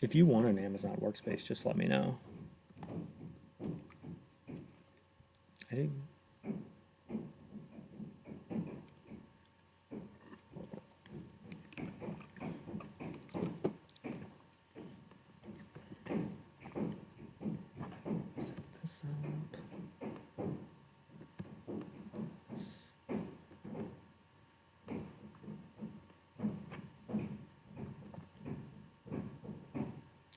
If you want an Amazon workspace, just let me know. I didn't. Set this up.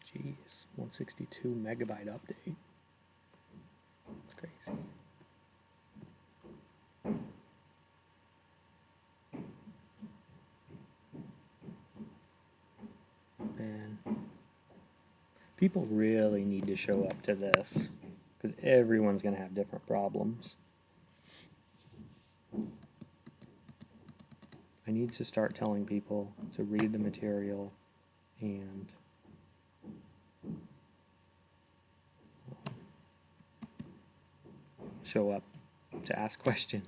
Jeez, 162 megabyte update. It's crazy. Man, people really need to show up to this because everyone's going to have different problems. I need to start telling people to read the material and show up to ask questions.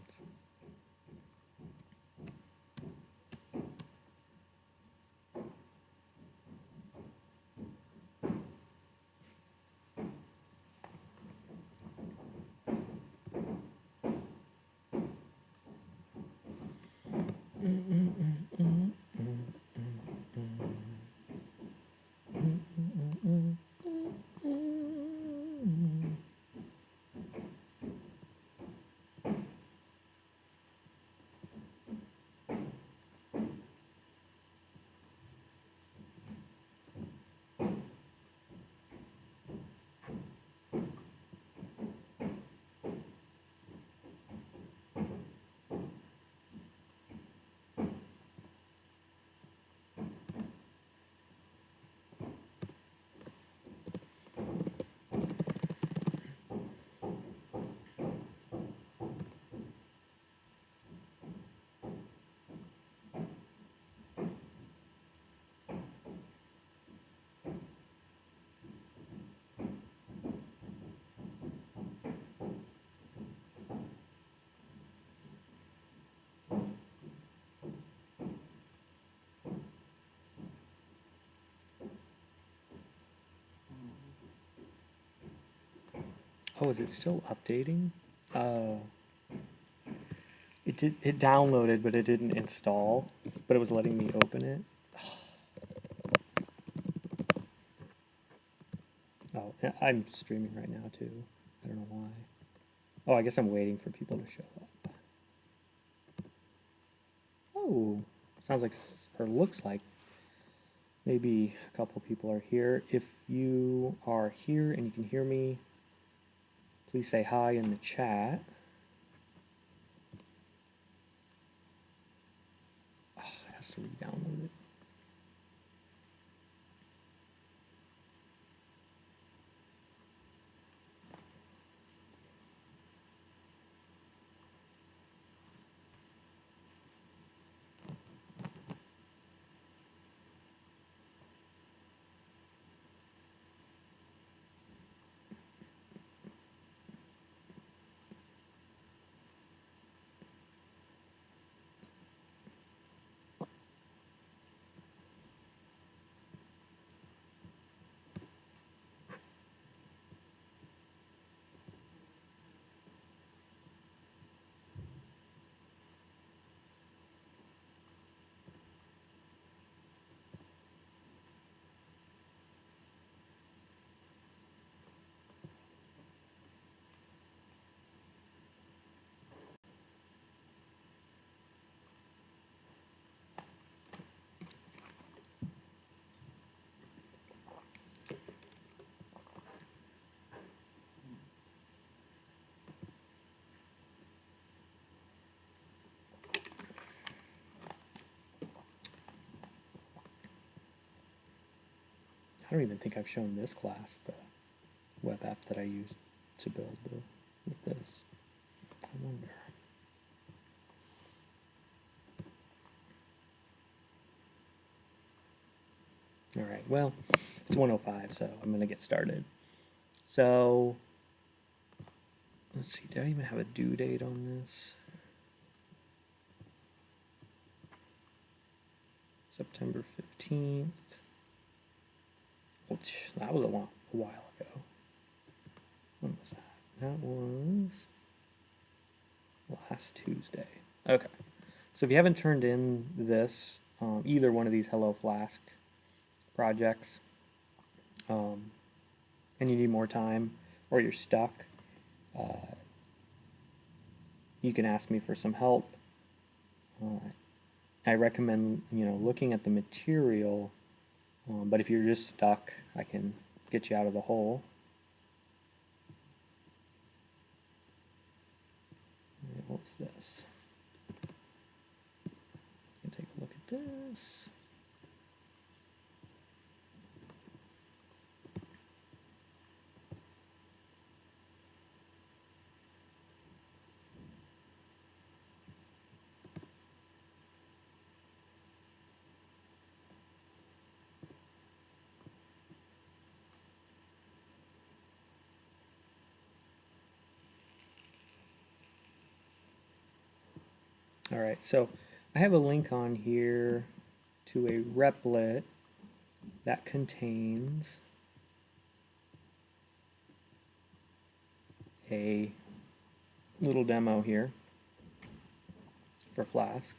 Oh, is it still updating? Oh. It downloaded, but it didn't install, but it was letting me open it. Oh, I'm streaming right now too. I don't know why. Oh, I guess I'm waiting for people to show up. Oh, sounds like, or looks like maybe a couple people are here. If you are here and you can hear me, please say hi in the chat. Oh, it has to re-download it. I don't even think I've shown this class the web app that I used to build with this. I wonder. All right, well, it's 1:05, so I'm going to get started. So, let's see, did I even have a due date on this? September 15th. which that was a while ago. When was that? That was last Tuesday. Okay. So if you haven't turned in this, either one of these Hello Flask projects, and you need more time, or you're stuck, you can ask me for some help. I recommend, looking at the material, but if you're just stuck, I can get you out of the hole. What's this? You can take a look at this. All right, so I have a link on here to a replit that contains a little demo here for Flask.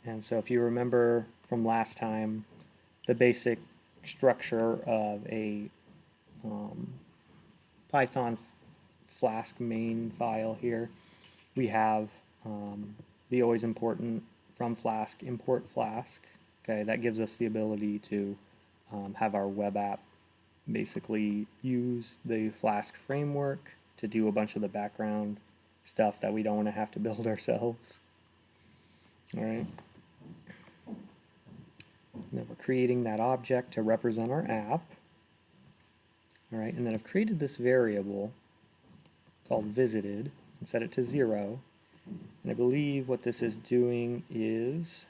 And so if you remember from last time, the basic structure of a Python Flask main file here, we have the always important from Flask import Flask. Okay, that gives us the ability to have our web app basically use the Flask framework to do a bunch of the background stuff that we don't want to have to build ourselves. All right. And then we're creating that object to represent our app. All right, and then I've created this variable called visited and set it to 0. And I believe what this is doing is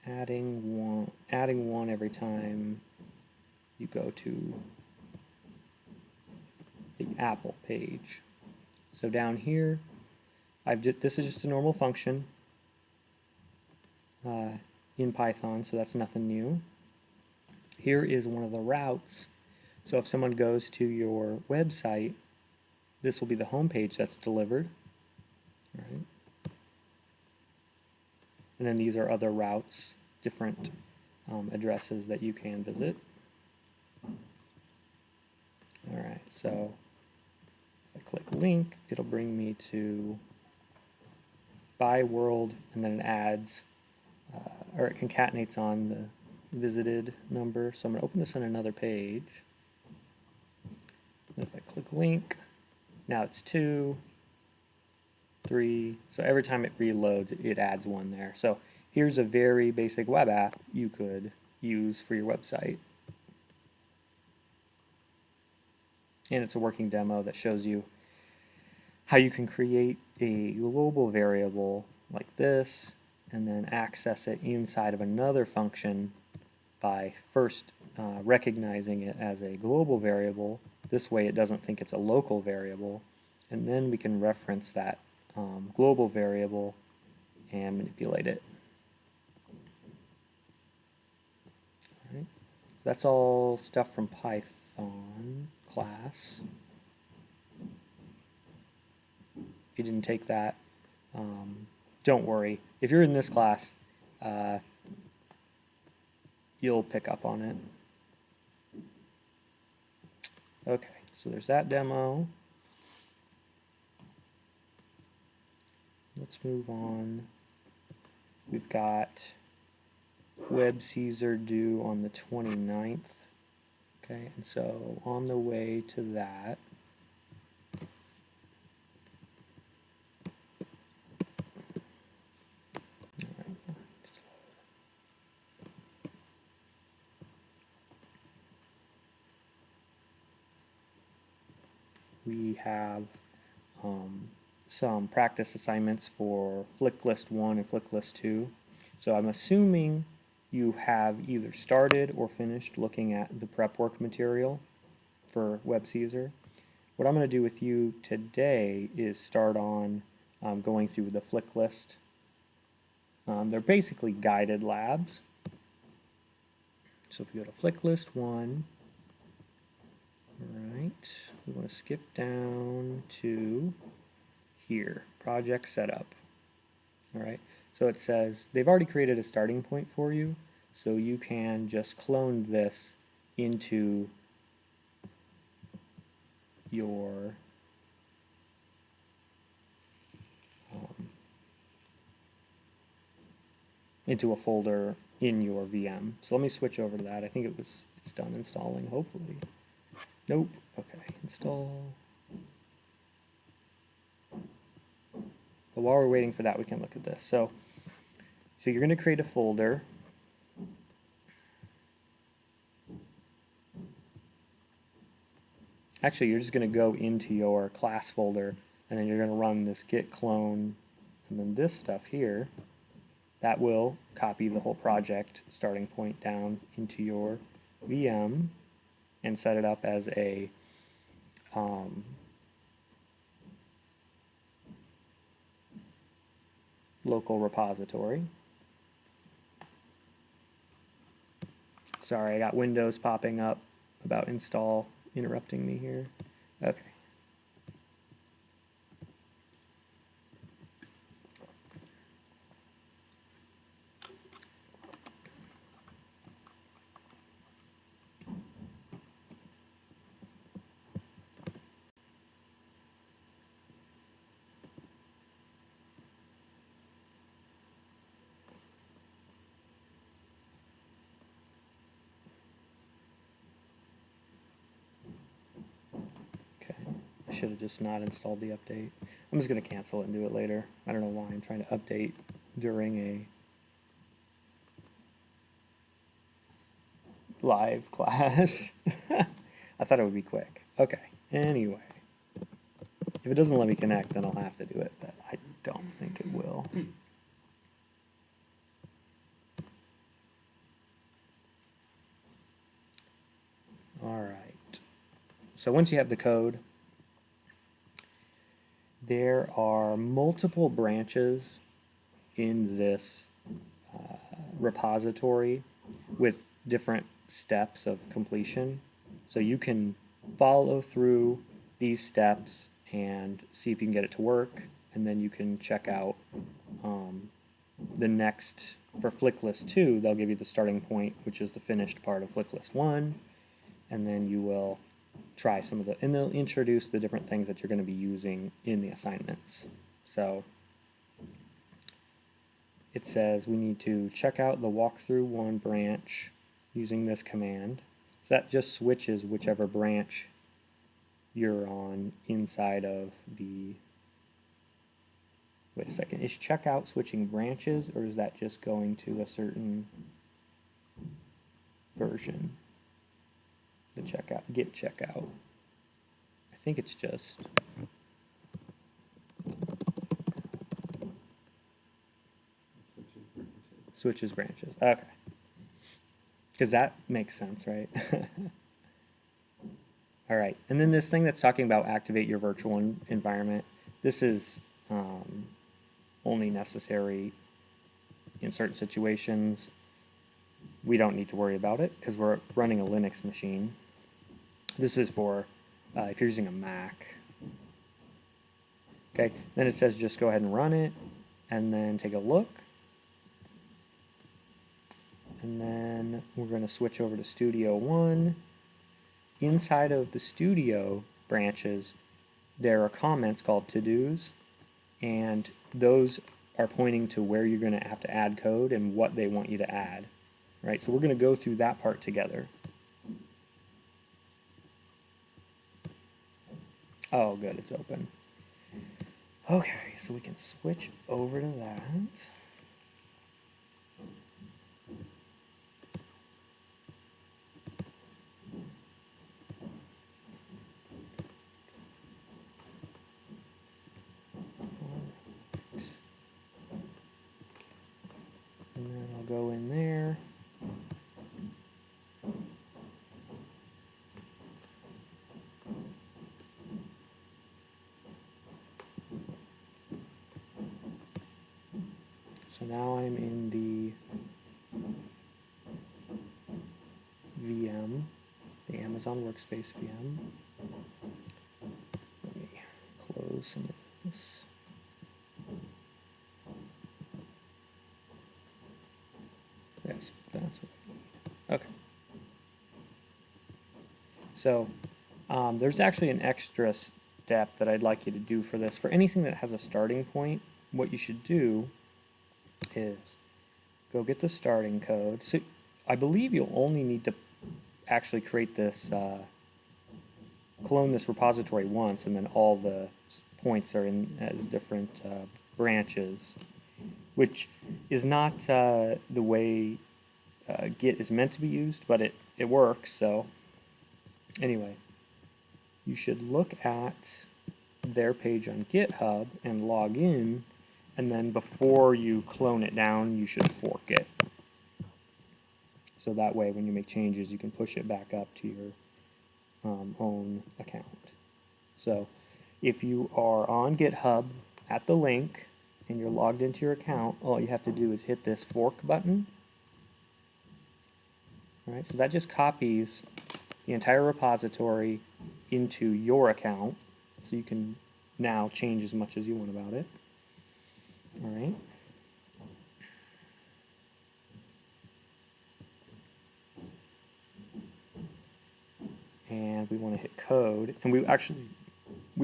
adding one every time you go to the Apple page. So down here, this is just a normal function in Python, so that's nothing new. Here is one of the routes. So if someone goes to your website, this will be the home page that's delivered. All right. And then these are other routes, different addresses that you can visit. All right, so if I click link, it'll bring me to by world, and then it adds, or it concatenates on the visited number. So I'm going to open this on another page. And if I click link, now it's 2, 3. So every time it reloads, it adds one there. So here's a very basic web app you could use for your website. And it's a working demo that shows you how you can create a global variable like this and then access it inside of another function by first recognizing it as a global variable. This way it doesn't think it's a local variable, and then we can reference that global variable and manipulate it. All right. So that's all stuff from Python class. If you didn't take that, don't worry. If you're in this class, you'll pick up on it. Okay, so there's that demo. Let's move on. We've got Web Caesar due on the 29th. Okay, and so on the way to that, we have some practice assignments for flick list 1 and flick list 2. So I'm assuming you have either started or finished looking at the prep work material for WebCaesar. What I'm going to do with you today is start on going through the flick list. They're basically guided labs. So if we go to flick list 1, right, we want to skip down to here, project setup. All right, so it says they've already created a starting point for you, so you can just clone this into your into a folder in your VM. So let me switch over to that. I think it's done installing, hopefully. Nope. Okay, install. But while we're waiting for that, we can look at this. So you're going to create a folder. Actually, you're just going to go into your class folder, and then you're going to run this git clone, and then this stuff here. That will copy the whole project starting point down into your VM and set it up as a local repository. Sorry, I got Windows popping up about install interrupting me here. Okay. I should have just not installed the update. I'm just going to cancel it and do it later. I don't know why I'm trying to update during a live class. I thought it would be quick. Okay, anyway. If it doesn't let me connect, then I'll have to do it, but I don't think it will. All right. So once you have the code, there are multiple branches in this repository with different steps of completion. So you can follow through these steps and see if you can get it to work, and then you can check out the next. For flick list 2, they'll give you the starting point, which is the finished part of flick list 1, and then you will try some of the, and they'll introduce the different things that you're going to be using in the assignments. So it says we need to check out the walkthrough 1 branch using this command. So that just switches whichever branch you're on inside of the, wait a second, is checkout switching branches, or is that just going to a certain version? The checkout, git checkout. I think it's just switches branches. Okay. Because that makes sense, right? All right. And then this thing that's talking about activate your virtual environment, this is only necessary in certain situations. We don't need to worry about it because we're running a Linux machine. This is for if you're using a Mac. Okay, then it says just go ahead and run it and then take a look. And then we're going to switch over to Studio 1. Inside of the Studio branches, there are comments called to-dos, and those are pointing to where you're going to have to add code and what they want you to add. Right, so we're going to go through that part together. Oh, good, it's open. Okay, so we can switch over to that. And then I'll go in there. So now I'm in the VM, the Amazon Workspace VM. Let me close some of this. Yes, that's what I need. Okay. So there's actually an extra step that I'd like you to do for this. For anything that has a starting point, what you should do is go get the starting code. So I believe you'll only need to actually create this, clone this repository once, and then all the points are in as different branches, which is not the way Git is meant to be used, but it works. So anyway, you should look at their page on GitHub and log in, and then before you clone it down, you should fork it. So that way, when you make changes, you can push it back up to your own account. So if you are on GitHub at the link and you're logged into your account, all you have to do is hit this fork button. All right, so that just copies the entire repository into your account, so you can now change as much as you want about it. All right. And we want to hit code, and we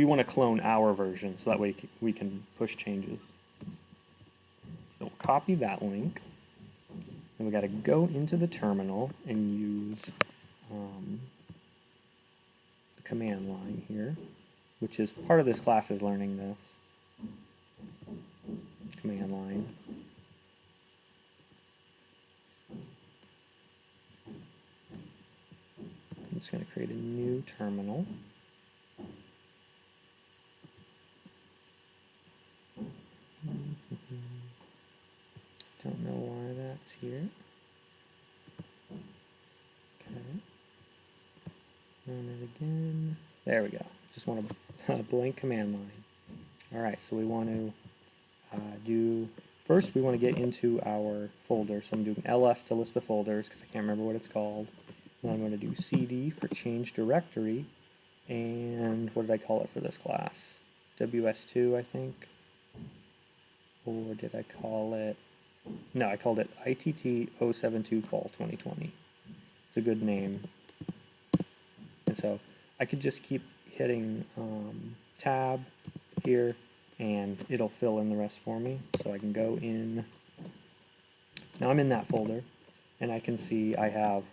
want to clone our version, so that way we can push changes. So we'll copy that link, and we got to go into the terminal and use the command line here, which is part of this class is learning this command line. I'm just going to create a new terminal. Don't know why that's here. Okay. Run it again. There we go. Just want a blank command line. All right, so we want to first we want to get into our folder. So I'm doing ls to list the folders because I can't remember what it's called. And I'm going to do cd for change directory. And what did I call it for this class? ws2, I think. Or did I call it? No, I called it ITT072 Fall 2020. It's a good name. And so I could just keep hitting tab here, and it'll fill in the rest for me. So I can go in. Now I'm in that folder, and I can see I have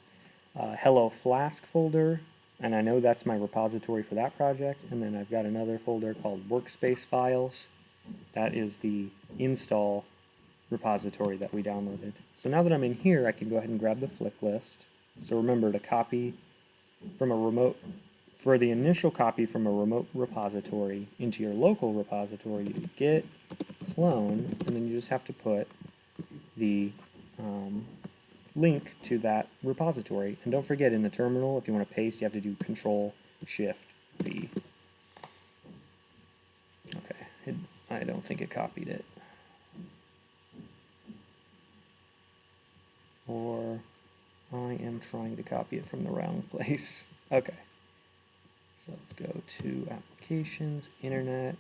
Hello Flask folder, and I know that's my repository for that project. And then I've got another folder called Workspace Files. That is the install repository that we downloaded. So now that I'm in here, I can go ahead and grab the flip list. So remember to copy from a remote, for the initial copy from a remote repository into your local repository, you git clone, and then you just have to put the link to that repository. And don't forget, in the terminal, if you want to paste, you have to do Control-Shift-V. Okay, I don't think it copied it. Or I am trying to copy it from the wrong place. Okay. So let's go to Applications, Internet.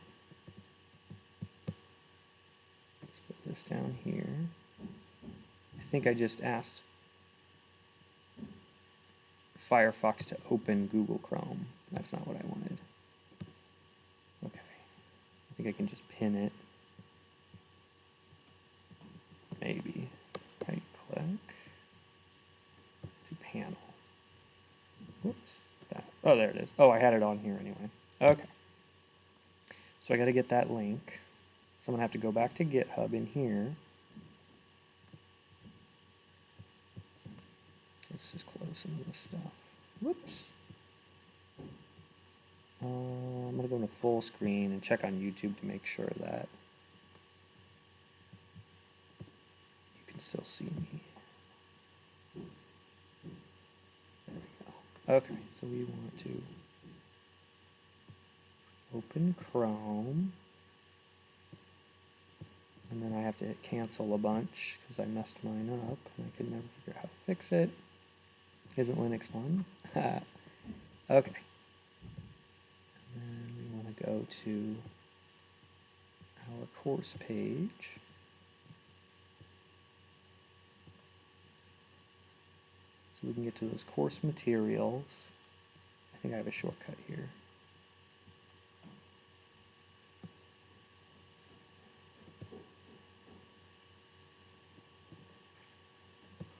Let's put this down here. I think I just asked Firefox to open Google Chrome. That's not what I wanted. Okay. I think I can just pin it. Maybe. Right click. To panel. Whoops. Oh, there it is. Oh, I had it on here anyway. Okay. So I got to get that link. So I'm going to have to go back to GitHub in here. Let's just close some of this stuff. Whoops. I'm going to go into full screen and check on YouTube to make sure that you can still see me. Okay, so we want to open Chrome, and then I have to hit cancel a bunch because I messed mine up and I could never figure out how to fix it. Isn't Linux fun? Okay. And then we want to go to our course page. So we can get to those course materials. I think I have a shortcut here.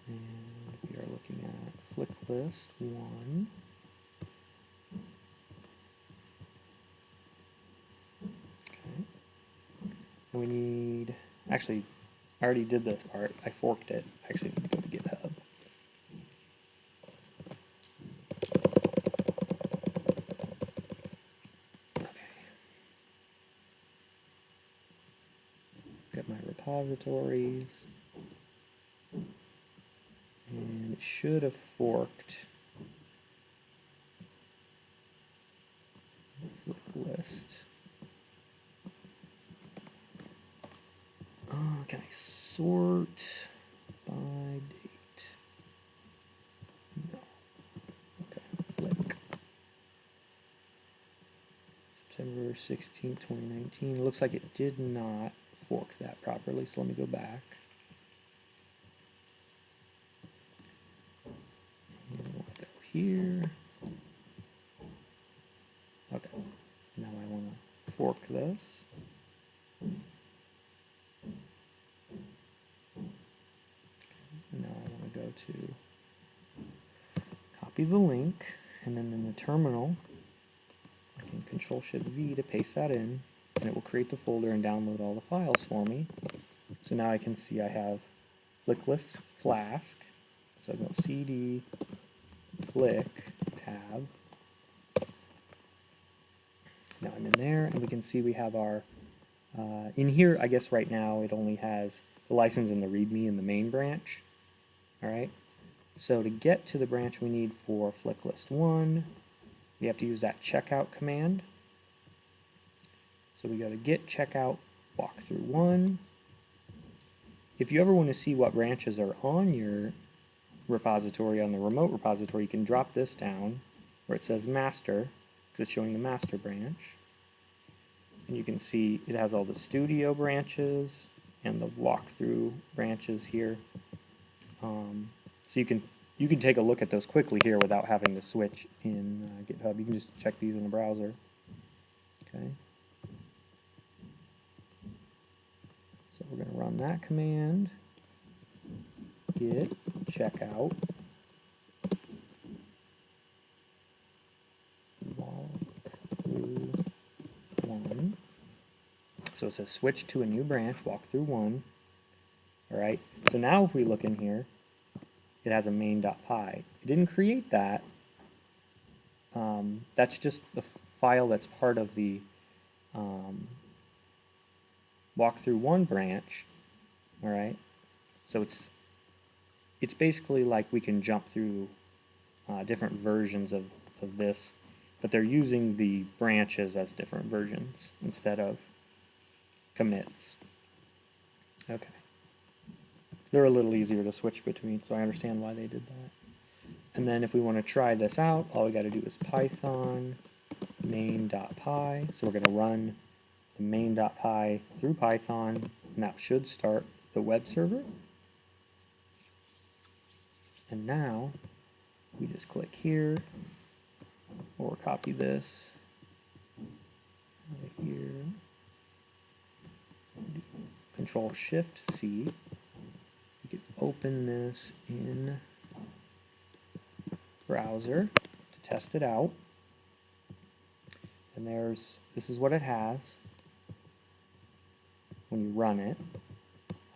And we are looking at flick list 1. Okay. And we need, actually, I already did this part. I forked it. I actually need to go to GitHub. Get my repositories, and it should have forked flick list. Can I sort by date? No. Okay, flick. September 16th, 2019. It looks like it did not fork that properly, so let me go back. And I want to go here. Okay, now I want to fork this. And now I want to go to copy the link, and then in the terminal, I can Control-Shift-V to paste that in, and it will create the folder and download all the files for me. So now I can see I have flick list Flask. So I go CD, flick, tab. Now I'm in there, and we can see we have our, in here, I guess right now it only has the license and the README in the main branch. All right. So to get to the branch we need for flick list 1, we have to use that checkout command. So we go to git checkout walkthrough 1. If you ever want to see what branches are on your repository, on the remote repository, you can drop this down where it says master, because it's showing the master branch. And you can see it has all the studio branches and the walkthrough branches here. So you can take a look at those quickly here without having to switch in GitHub. You can just check these in the browser. Okay. So we're going to run that command. Git checkout walkthrough 1. So it says switch to a new branch, walkthrough 1. All right. So now if we look in here, it has a main.py. It didn't create that. That's just the file that's part of the walkthrough 1 branch. All right. So it's basically like we can jump through different versions of this, but they're using the branches as different versions instead of commits. Okay. They're a little easier to switch between, so I understand why they did that. And then if we want to try this out, all we got to do is Python main.py. So we're going to run the main.py through Python, and that should start the web server. And now we just click here, or copy this over here, Control-Shift-C. We can open this in browser to test it out. And this is what it has when you run it.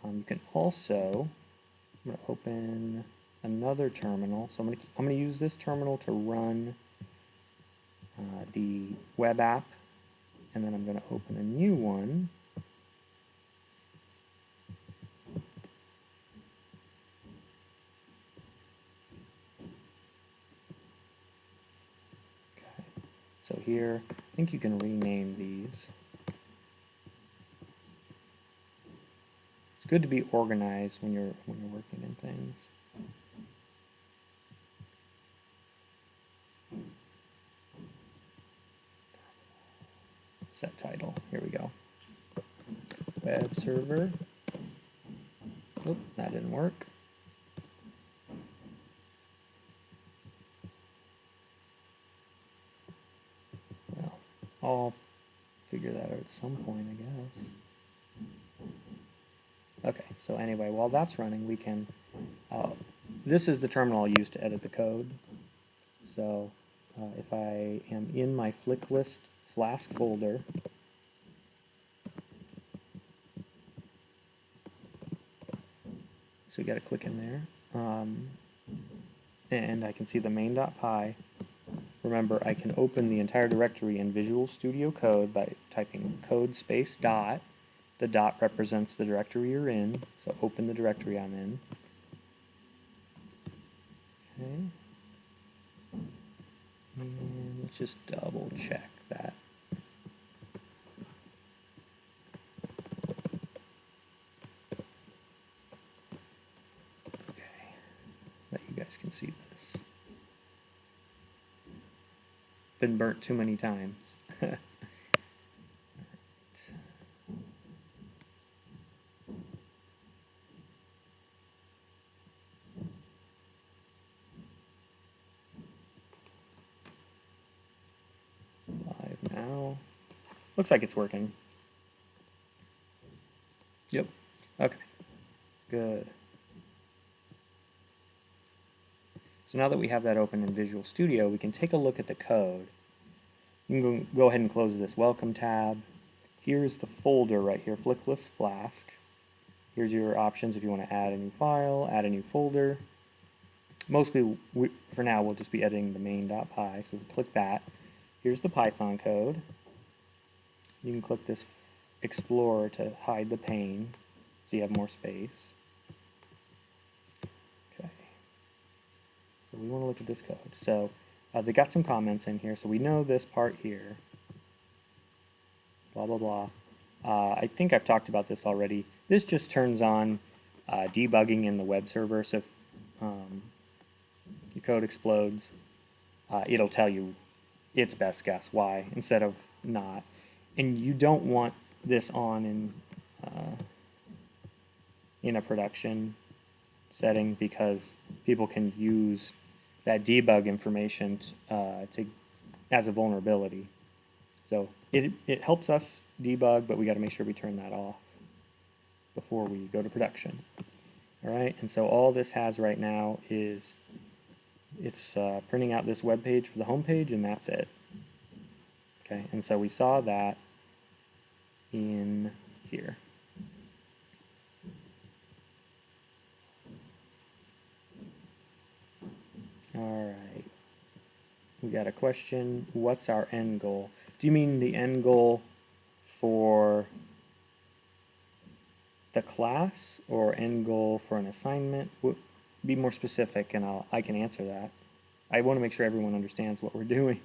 You can also, I'm going to open another terminal. So I'm going to use this terminal to run the web app, and then I'm going to open a new one. So here, I think you can rename these. It's good to be organized when you're working in things. Set title. Here we go. Web server. Oop, that didn't work. Well, I'll figure that out at some point, I guess. Okay, so anyway, while that's running, we can, this is the terminal I'll use to edit the code. So if I am in my flick list Flask folder, so you got to click in there, and I can see the main.py. Remember, I can open the entire directory in Visual Studio Code by typing code space dot. The dot represents the directory you're in, so open the directory I'm in. Okay. And let's just double check that. Okay, that you guys can see this. Been burnt too many times. Live now. Looks like it's working. Yep. Okay. Good. So now that we have that open in Visual Studio, we can take a look at the code. You can go ahead and close this Welcome tab. Here's the folder right here, Flicklist Flask. Here's your options if you want to add a new file, add a new folder. Mostly, for now, we'll just be editing the main.py, so we'll click that. Here's the Python code. You can click this Explorer to hide the pane, so you have more space. Okay. So we want to look at this code. So they got some comments in here, so we know this part here. Blah, blah, blah. I think I've talked about this already. This just turns on debugging in the web server, so if your code explodes, it'll tell you its best guess why instead of not. And you don't want this on in a production setting because people can use that debug information as a vulnerability. So it helps us debug, but we got to make sure we turn that off before we go to production. All right, and so all this has right now is it's printing out this web page for the home page, and that's it. Okay, and so we saw that in here. All right, we got a question. What's our end goal? Do you mean the end goal for the class or end goal for an assignment? Be more specific and I can answer that. I want to make sure everyone understands what we're doing.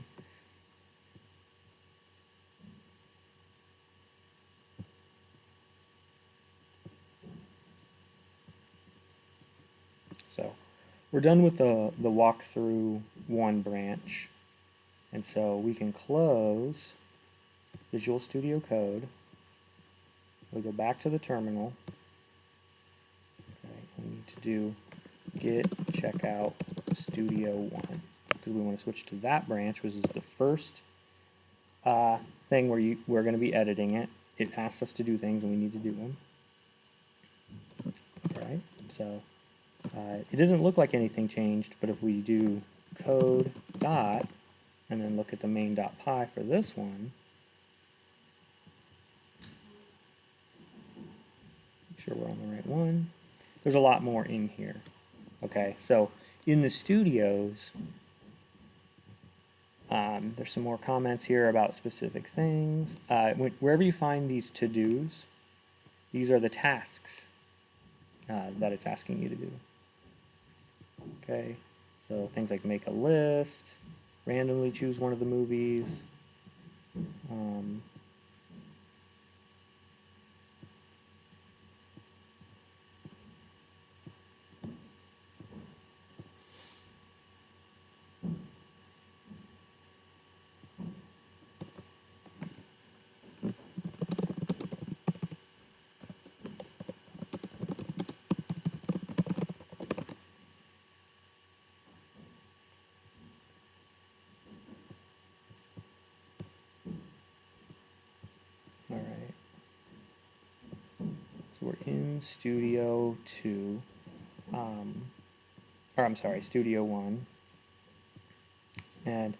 So we're done with the walkthrough one branch. And so we can close Visual Studio Code. We go back to the terminal. Okay, we need to do git checkout studio 1 because we want to switch to that branch, which is the first thing where we're going to be editing it. It asks us to do things and we need to do them. All right, so it doesn't look like anything changed, but if we do code dot and then look at the main.py for this one, make sure we're on the right one. There's a lot more in here. Okay, so in the studios, there's some more comments here about specific things. Wherever you find these to-dos, these are the tasks that it's asking you to do. Okay, so things like make a list, randomly choose one of the movies, So we're in Studio 2, or I'm sorry, Studio 1. And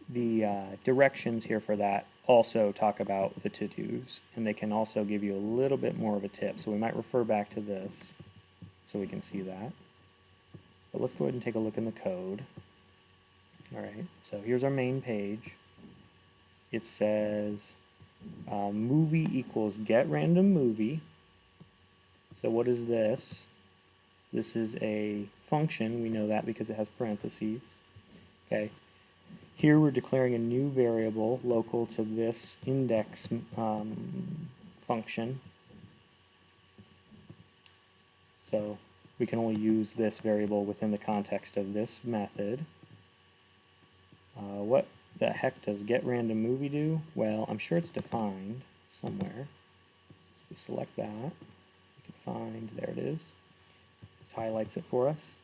the directions here for that also talk about the to-dos, and they can also give you a little bit more of a tip. So we might refer back to this so we can see that. But let's go ahead and take a look in the code. All right, so here's our main page. It says movie equals get random movie. So what is this? This is a function. We know that because it has parentheses. Okay. Here we're declaring a new variable local to this index function. So we can only use this variable within the context of this method. What the heck does get random movie do? Well, I'm sure it's defined somewhere. So we select that. We can find, there it is. It highlights it for us.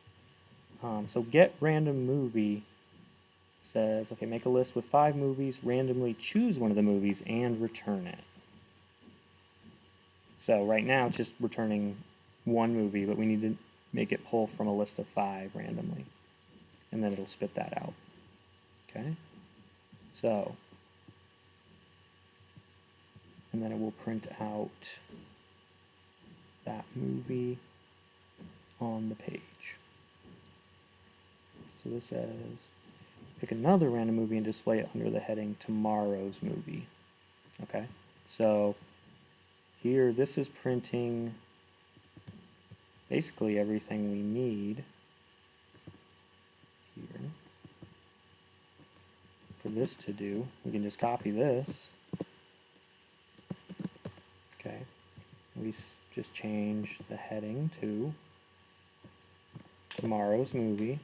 So get random movie says, okay, make a list with 5 movies, randomly choose one of the movies, and return it. So right now it's just returning one movie, but we need to make it pull from a list of 5 randomly. And then it'll spit that out. Okay? So, and then it will print out that movie on the page. So this says, pick another random movie and display it under the heading tomorrow's movie. Okay, so here this is printing basically everything we need here for this to do. We can just copy this. Okay, we just change the heading to tomorrow's movie.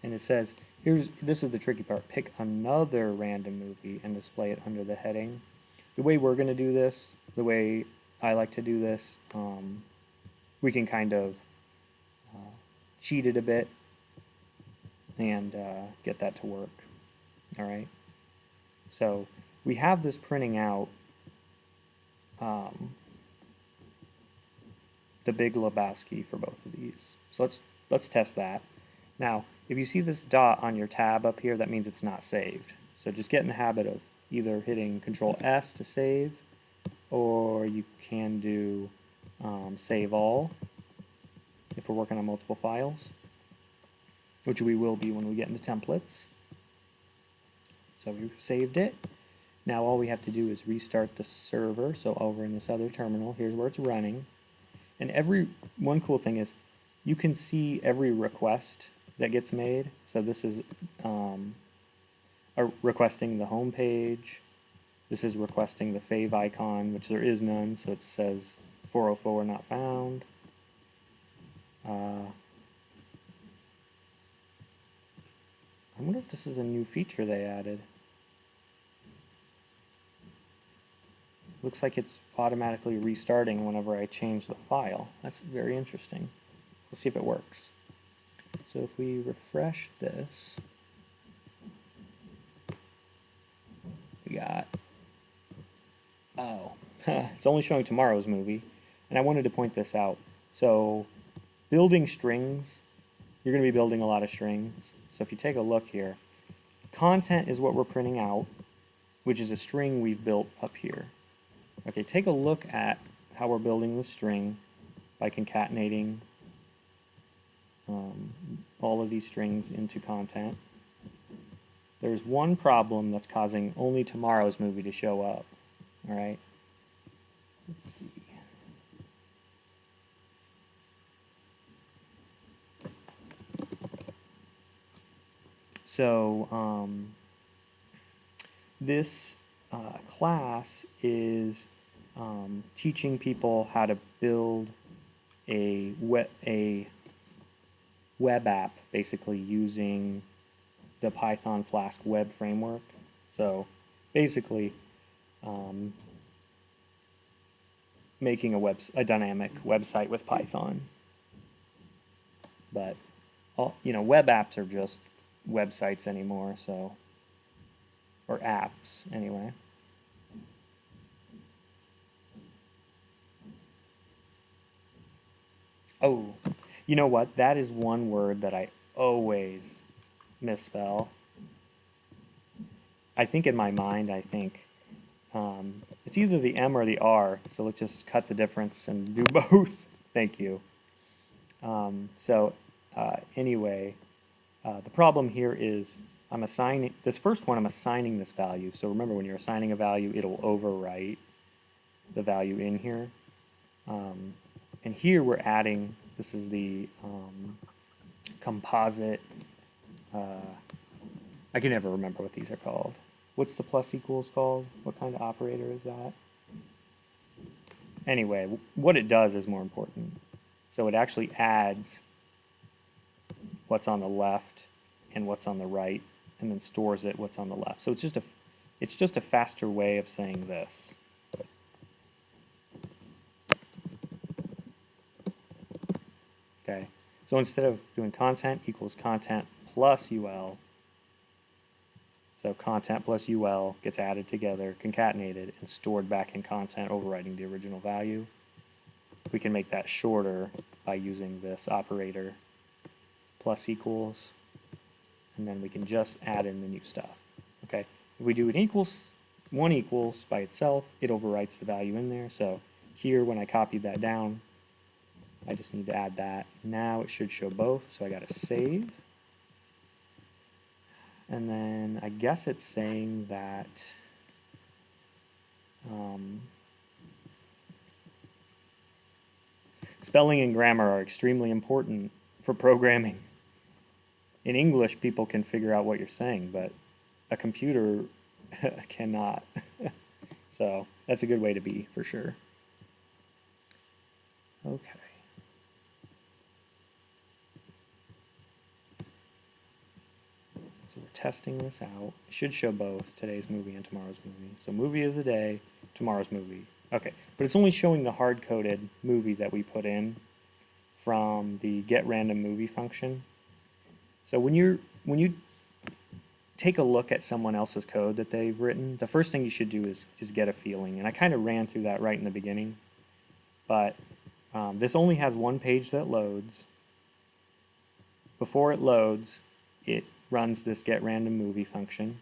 And it says, this is the tricky part, pick another random movie and display it under the heading. The way we're going to do this, the way I like to do this, we can kind of cheat it a bit and get that to work. All right. So we have this printing out the Big Lebowski for both of these. So let's test that. Now, if you see this dot on your tab up here, that means it's not saved. So just get in the habit of either hitting Control S to save, or you can do save all if we're working on multiple files, which we will be when we get into templates. So we saved it. Now all we have to do is restart the server. So over in this other terminal, here's where it's running. And one cool thing is you can see every request that gets made. So this is requesting the home page. This is requesting the fave icon, which there is none, so it says 404 not found. I wonder if this is a new feature they added. Looks like it's automatically restarting whenever I change the file. That's very interesting. Let's see if it works. So if we refresh this, we got, it's only showing tomorrow's movie. And I wanted to point this out. So building strings, you're going to be building a lot of strings. So if you take a look here, content is what we're printing out, which is a string we've built up here. Okay, take a look at how we're building the string by concatenating all of these strings into content. There's one problem that's causing only tomorrow's movie to show up. All right, let's see. So this class is teaching people how to build a web app, basically using the Python Flask web framework. So basically making a dynamic website with Python. but all, web apps are just websites anymore, so, or apps anyway. Oh, you know what? That is one word that I always misspell. I think in my mind, I think it's either the M or the R, so let's just cut the difference and do both. Thank you. Anyway, the problem here is I'm assigning, this first one I'm assigning this value. So remember, when you're assigning a value, it'll overwrite the value in here. And here we're adding, this is the composite, I can never remember what these are called. What's the plus equals called? What kind of operator is that? Anyway, what it does is more important. So it actually adds what's on the left and what's on the right, and then stores it what's on the left. So it's just a faster way of saying this. Okay. So instead of doing content equals content plus UL, so content plus UL gets added together, concatenated, and stored back in content, overwriting the original value. We can make that shorter by using this operator, plus equals, and then we can just add in the new stuff. Okay, if we do an equals, one equals by itself, it overwrites the value in there. So here, when I copied that down, I just need to add that. Now it should show both, so I got to save. And then I guess it's saying that spelling and grammar are extremely important for programming. In English, people can figure out what you're saying, but a computer cannot. So that's a good way to be, for sure. Okay. So we're testing this out. It should show both today's movie and tomorrow's movie. So movie is a day, tomorrow's movie. Okay, but it's only showing the hard-coded movie that we put in from the getRandomMovie function. So when you take a look at someone else's code that they've written, the first thing you should do is get a feeling. And I kind of ran through that right in the beginning, but this only has one page that loads. Before it loads, it runs this getRandomMovie function.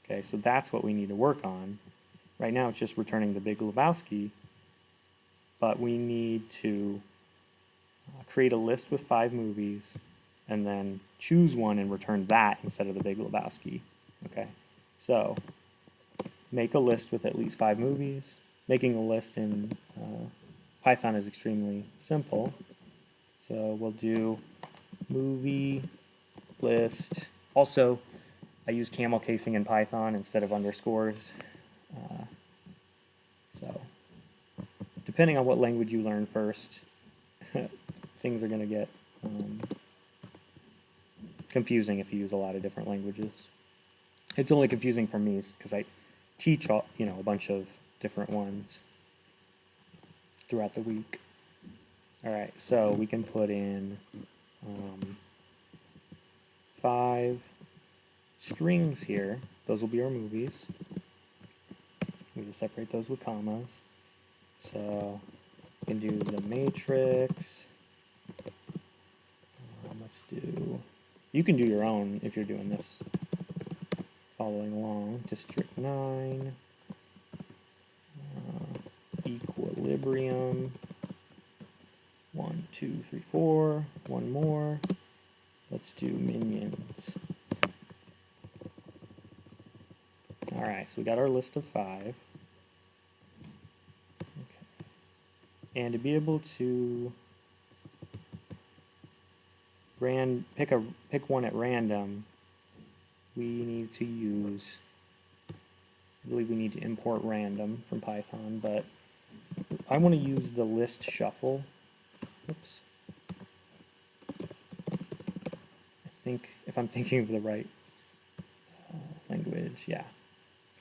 Okay, so that's what we need to work on. Right now it's just returning the Big Lebowski, but we need to create a list with 5 movies and then choose one and return that instead of the Big Lebowski. Okay, so make a list with at least 5 movies. Making a list in Python is extremely simple. So we'll do movie list. Also, I use camel casing in Python instead of underscores. So depending on what language you learn first, things are going to get confusing if you use a lot of different languages. It's only confusing for me because I teach a bunch of different ones throughout the week. All right, so we can put in 5 strings here. Those will be our movies. We just separate those with commas. So we can do The Matrix. Let's do, you can do your own if you're doing this, following along. District 9, Equilibrium, 1, 2, 3, 4, one more. Let's do Minions. All right, so we got our list of 5. Okay. And to be able to pick one at random, we need to use, I believe we need to import random from Python, but I want to use the list shuffle. Oops. I think, if I'm thinking of the right language, yeah.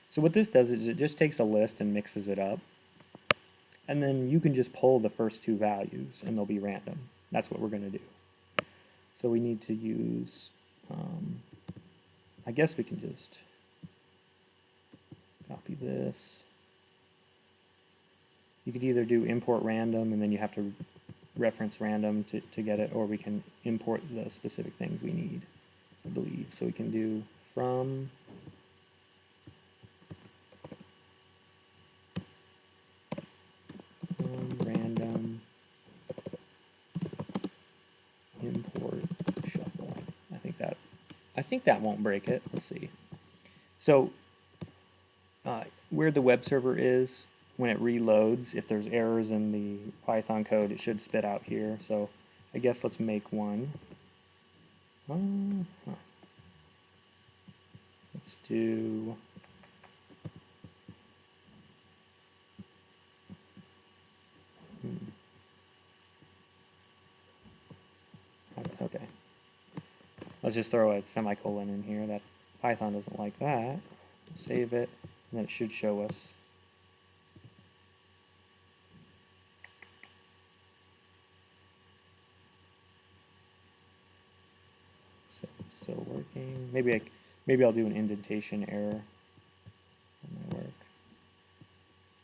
So what this does is it just takes a list and mixes it up. And then you can just pull the first 2 values and they'll be random. That's what we're going to do. So we need to use, I guess we can just copy this. You could either do import random and then you have to reference random to get it, or we can import the specific things we need, I believe. So we can do from random import shuffle. I think that won't break it. Let's see. So where the web server is, when it reloads, if there's errors in the Python code, it should spit out here. So I guess let's make one. Let's do okay. Let's just throw a semicolon in here. That Python doesn't like that. Save it, and then it should show us. So it's still working. Maybe I'll do an indentation error. That might work.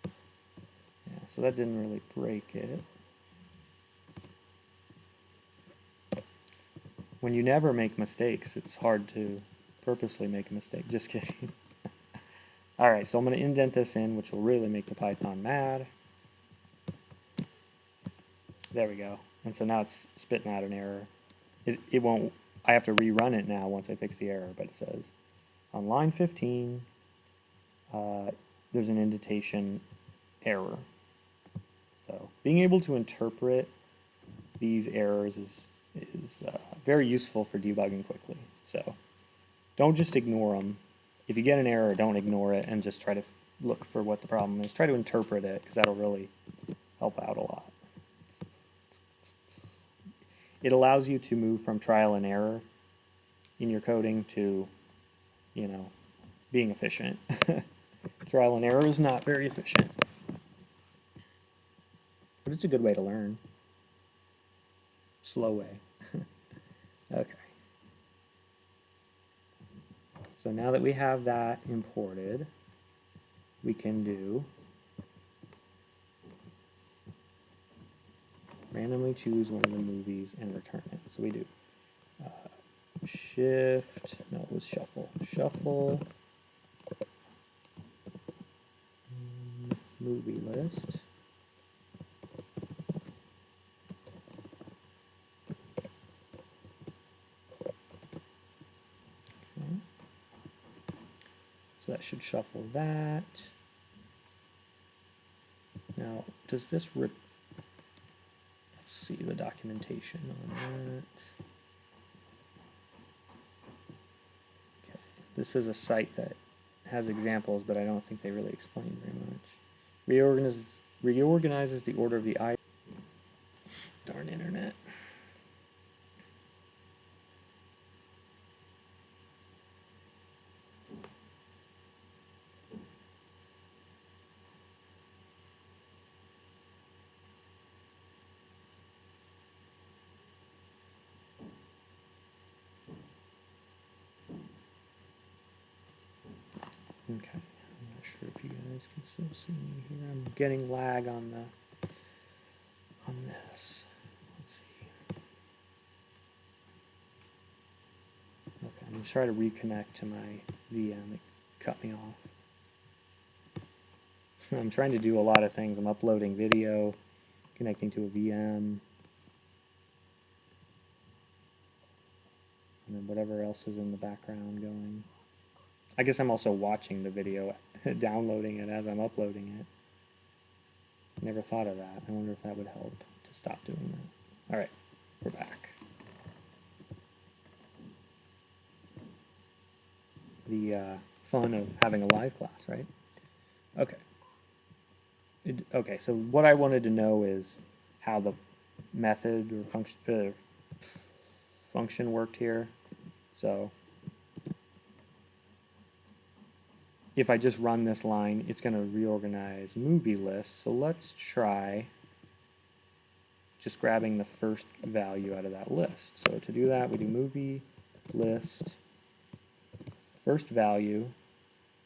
Yeah, so that didn't really break it. When you never make mistakes, it's hard to purposely make a mistake. Just kidding. All right, so I'm going to indent this in, which will really make the Python mad. There we go. And so now it's spitting out an error. It won't, I have to rerun it now once I fix the error, but it says on line 15, there's an indentation error. So being able to interpret these errors is very useful for debugging quickly. So don't just ignore them. If you get an error, don't ignore it and just try to look for what the problem is. Try to interpret it, because that'll really help out a lot. It allows you to move from trial and error in your coding to, being efficient. Trial and error is not very efficient, but it's a good way to learn. Slow way. Okay. So now that we have that imported, we can do randomly choose one of the movies and return it. So we do shuffle movie list. Okay. So that should shuffle that. Now, does this let's see the documentation on that. Okay. This is a site that has examples, but I don't think they really explain very much. Reorganizes the order of the items. Darn internet. Okay, I'm not sure if you guys can still see me here. I'm getting lag on this. Let's see. Okay, I'm gonna try to reconnect to my VM. It cut me off. I'm trying to do a lot of things. I'm uploading video, connecting to a VM, and then whatever else is in the background going. I guess I'm also watching the video, downloading it as I'm uploading it. Never thought of that. I wonder if that would help to stop doing that. All right, we're back. The fun of having a live class, right? Okay. Okay, so what I wanted to know is how the method or function worked here. So if I just run this line, it's going to reorganize movie lists. So let's try just grabbing the first value out of that list. So to do that, we do movie list first value,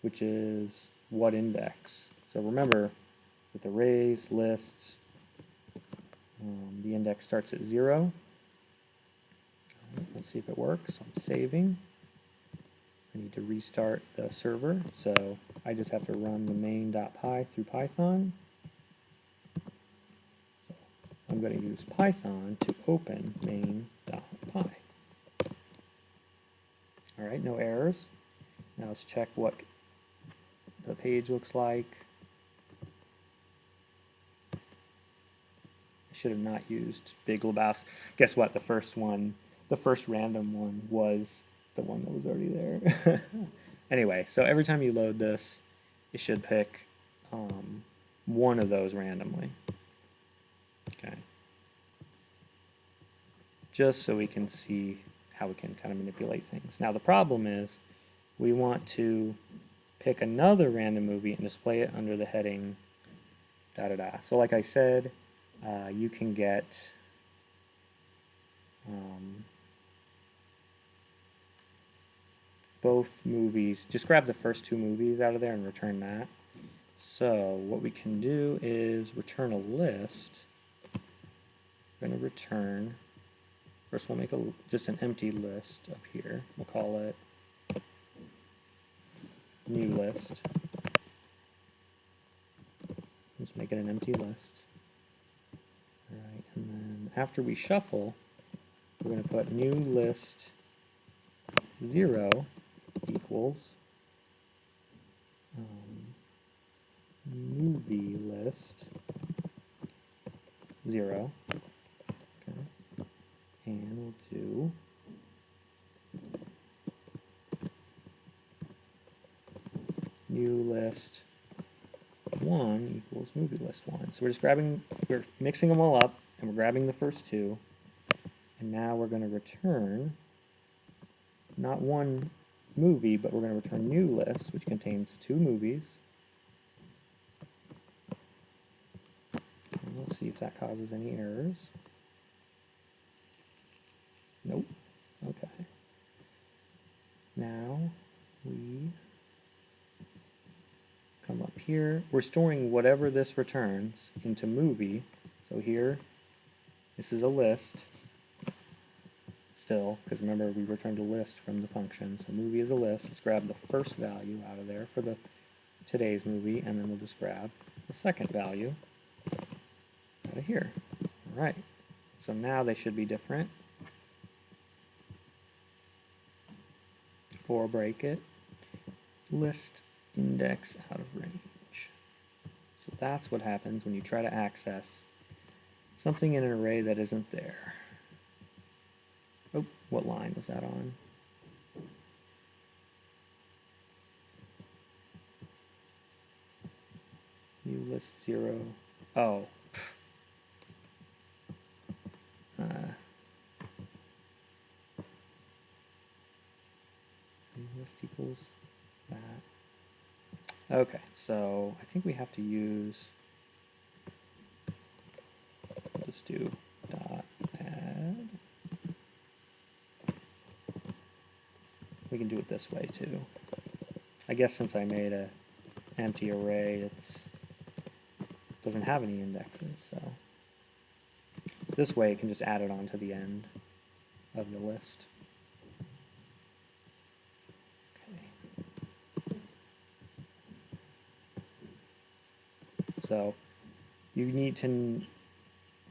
which is what index. So remember, with arrays, lists, the index starts at 0. Let's see if it works. I'm saving. I need to restart the server, so I just have to run the main.py through Python. So I'm going to use Python to open main.py. All right, no errors. Now let's check what the page looks like. I should have not used Big Lebowski. Guess what? The first random one was the one that was already there. Anyway, so every time you load this, it should pick one of those randomly. Okay. Just so we can see how we can kind of manipulate things. Now the problem is we want to pick another random movie and display it under the heading da-da-da. So like I said, you can get both movies. Just grab the first 2 movies out of there and return that. So what we can do is return a list. We're going to return, first we'll make just an empty list up here. We'll call it new list. Just make it an empty list. All right, and then after we shuffle, we're going to put new list 0 equals movie list 0. Okay. And we'll do new list 1 equals movie list 1. So we're mixing them all up, and we're grabbing the first 2. And now we're going to return not one movie, but we're going to return new list, which contains 2 movies. And let's see if that causes any errors. Nope. Okay. Now we come up here. We're storing whatever this returns into movie. So here, this is a list still, because remember we returned a list from the function. So movie is a list. Let's grab the first value out of there for today's movie, and then we'll just grab the second value out of here. All right. So now they should be different. For break it, list index out of range. So that's what happens when you try to access something in an array that isn't there. Oh, what line was that on? New list 0. Oh. List equals that. Okay, so I think we have to use, we'll just do dot add. We can do it this way too. I guess since I made an empty array, it doesn't have any indexes, so this way it can just add it on to the end of the list. So you need to,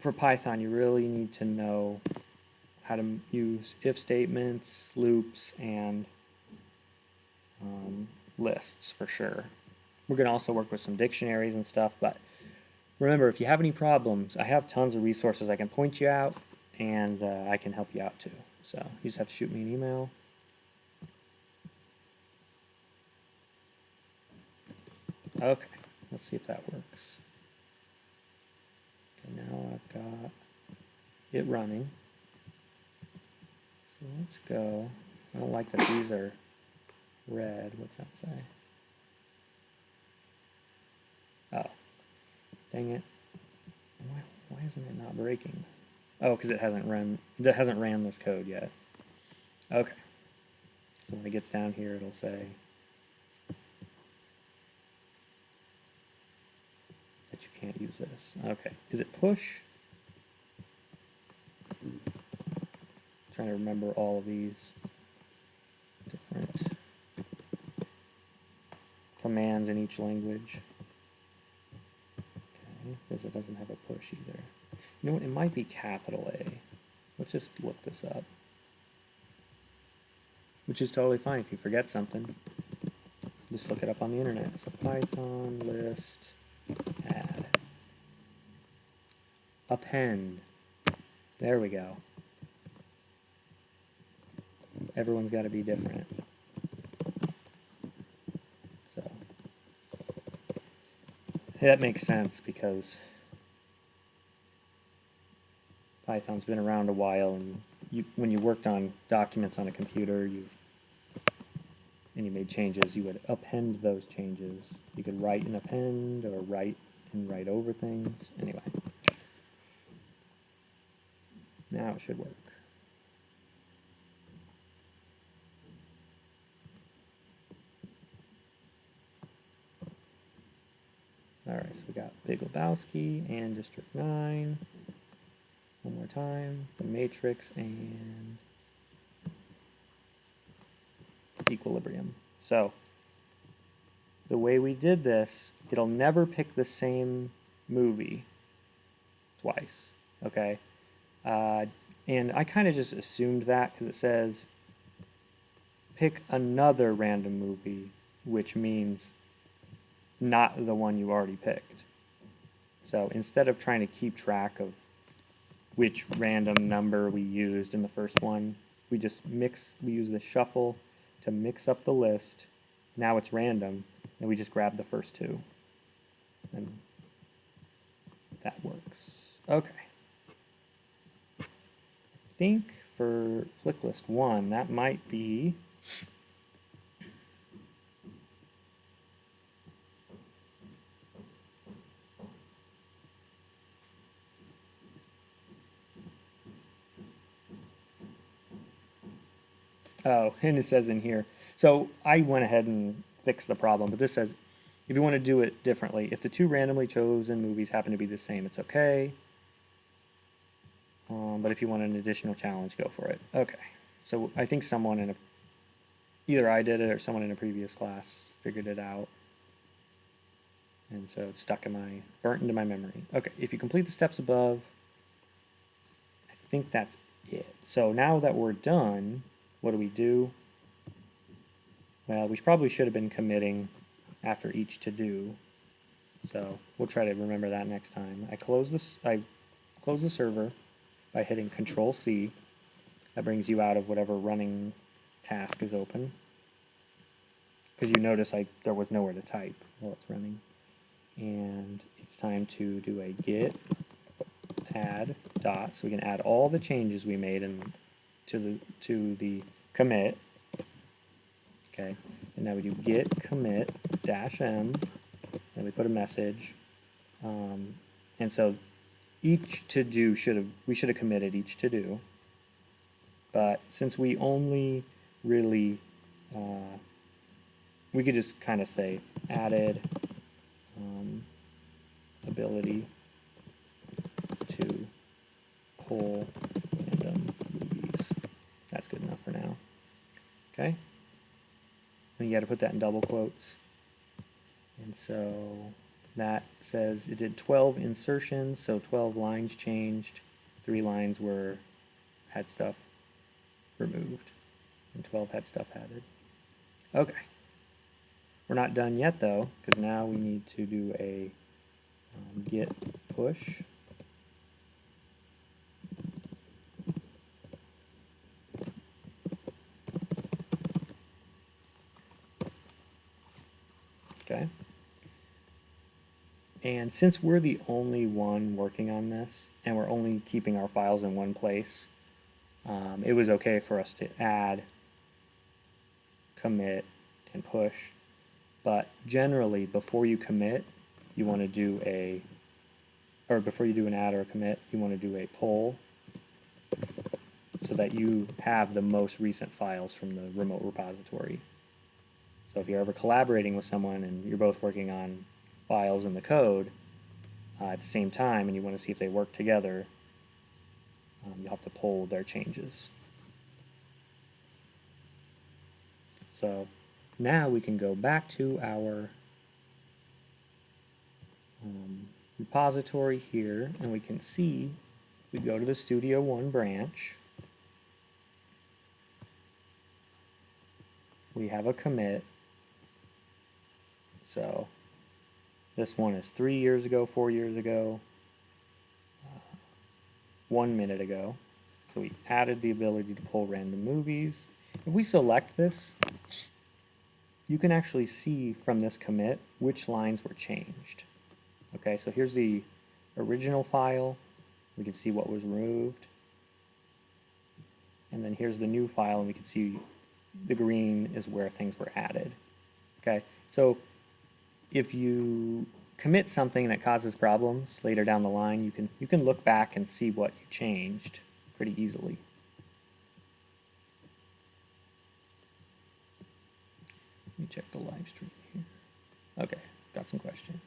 for Python, you really need to know how to use if statements, loops, and lists for sure. We're going to also work with some dictionaries and stuff, but remember, if you have any problems, I have tons of resources I can point you out, and I can help you out too. So you just have to shoot me an email. Okay. Let's see if that works. Okay, now I've got it running. So let's go. I don't like that these are red. What's that say? Oh, dang it. Why isn't it not breaking? Oh, because it hasn't ran this code yet. Okay. So when it gets down here, it'll say that you can't use this. Okay. Is it push? Trying to remember all of these different commands in each language. Okay, because it doesn't have a push either. You know what? It might be capital A. Let's just look this up. Which is totally fine if you forget something. Just look it up on the internet. So Python list add append. There we go. Everyone's got to be different. So that makes sense because Python's been around a while, and when you worked on documents on a computer, and you made changes, you would append those changes. You could write and append, or write and write over things. Anyway, now it should work. All right, so we got Big Lebowski and District 9. One more time, the matrix and equilibrium. So the way we did this, it'll never pick the same movie twice, okay? And I kind of just assumed that because it says pick another random movie, which means not the one you already picked. So instead of trying to keep track of which random number we used in the first one, we use the shuffle to mix up the list. Now it's random, and we just grab the first two. And that works. Okay. I think for flick list 1, that might be oh, and it says in here. So I went ahead and fixed the problem, but this says if you want to do it differently, if the two randomly chosen movies happen to be the same, it's okay. But if you want an additional challenge, go for it. Okay. So I think someone either I did it or someone in a previous class figured it out. And so it's burnt into my memory. Okay, if you complete the steps above, I think that's it. So now that we're done, what do we do? Well, we probably should have been committing after each to do. So we'll try to remember that next time. I close the server by hitting Control-C. That brings you out of whatever running task is open. Because you notice there was nowhere to type while it's running. And it's time to do a git add dot, so we can add all the changes we made to the commit. Okay, and now we do git commit -m, and we put a message. And so each to do we should have committed each to do, but since we only really we could just kind of say added ability to pull random movies. That's good enough for now. Okay, and you got to put that in double quotes. And so that says it did 12 insertions, so 12 lines changed, 3 lines had stuff removed, and 12 had stuff added. Okay. We're not done yet though, because now we need to do a git push. Okay. And since we're the only one working on this, and we're only keeping our files in one place, it was okay for us to add, commit, and push. But generally, before you commit, you want to do before you do an add or a commit, you want to do a pull so that you have the most recent files from the remote repository. So if you're ever collaborating with someone and you're both working on files in the code at the same time and you want to see if they work together, you'll have to pull their changes. So now we can go back to our repository here, and we can see, if we go to the Studio One branch, we have a commit. So this one is 3 years ago, 4 years ago, 1 minute ago. So we added the ability to pull random movies. If we select this, you can actually see from this commit which lines were changed. Okay, so here's the original file. We can see what was removed. And then here's the new file, and we can see the green is where things were added. Okay, so if you commit something that causes problems later down the line, you can look back and see what you changed pretty easily. Let me check the live stream here. Okay, got some questions.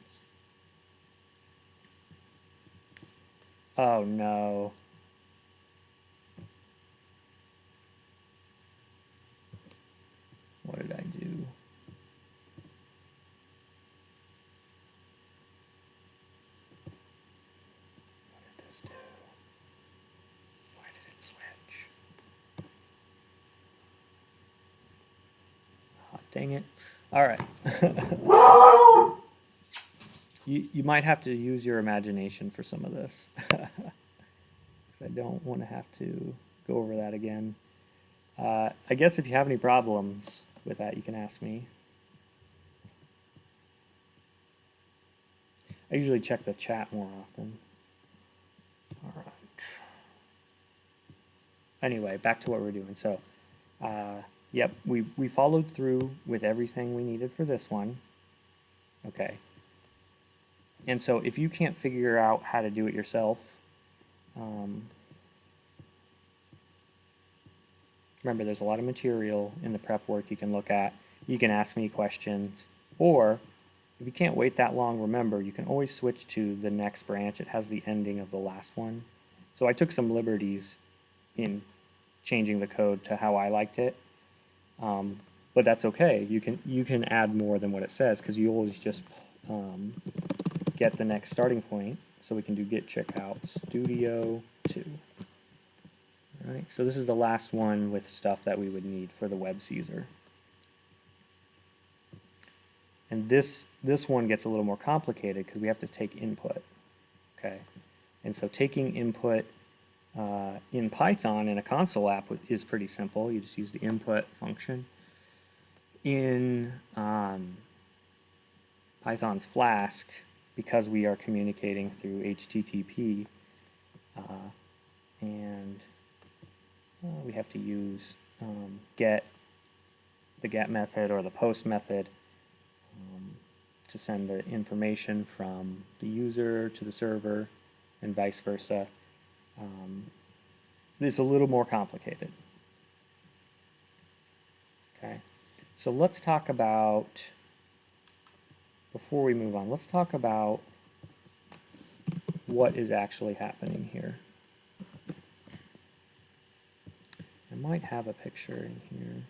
Oh no. What did I do? What did this do? Why did it switch? Oh, dang it. All right. You might have to use your imagination for some of this. I don't want to have to go over that again. I guess if you have any problems with that, you can ask me. I usually check the chat more often. All right. Anyway, back to what we're doing. So, yep, we followed through with everything we needed for this one. Okay. And so if you can't figure out how to do it yourself, remember there's a lot of material in the prep work you can look at. You can ask me questions, or if you can't wait that long, remember you can always switch to the next branch. It has the ending of the last one. So I took some liberties in changing the code to how I liked it, but that's okay. You can add more than what it says, because you always just get the next starting point. So we can do git checkout studio 2. All right, so this is the last one with stuff that we would need for the web Caesar. And this one gets a little more complicated because we have to take input. Okay, and so taking input in Python in a console app is pretty simple. You just use the input function. In Python's Flask, because we are communicating through HTTP, and we have to use the get method or the post method to send the information from the user to the server and vice versa. It's a little more complicated. Okay, so let's talk about, before we move on, let's talk about what is actually happening here. I might have a picture in here.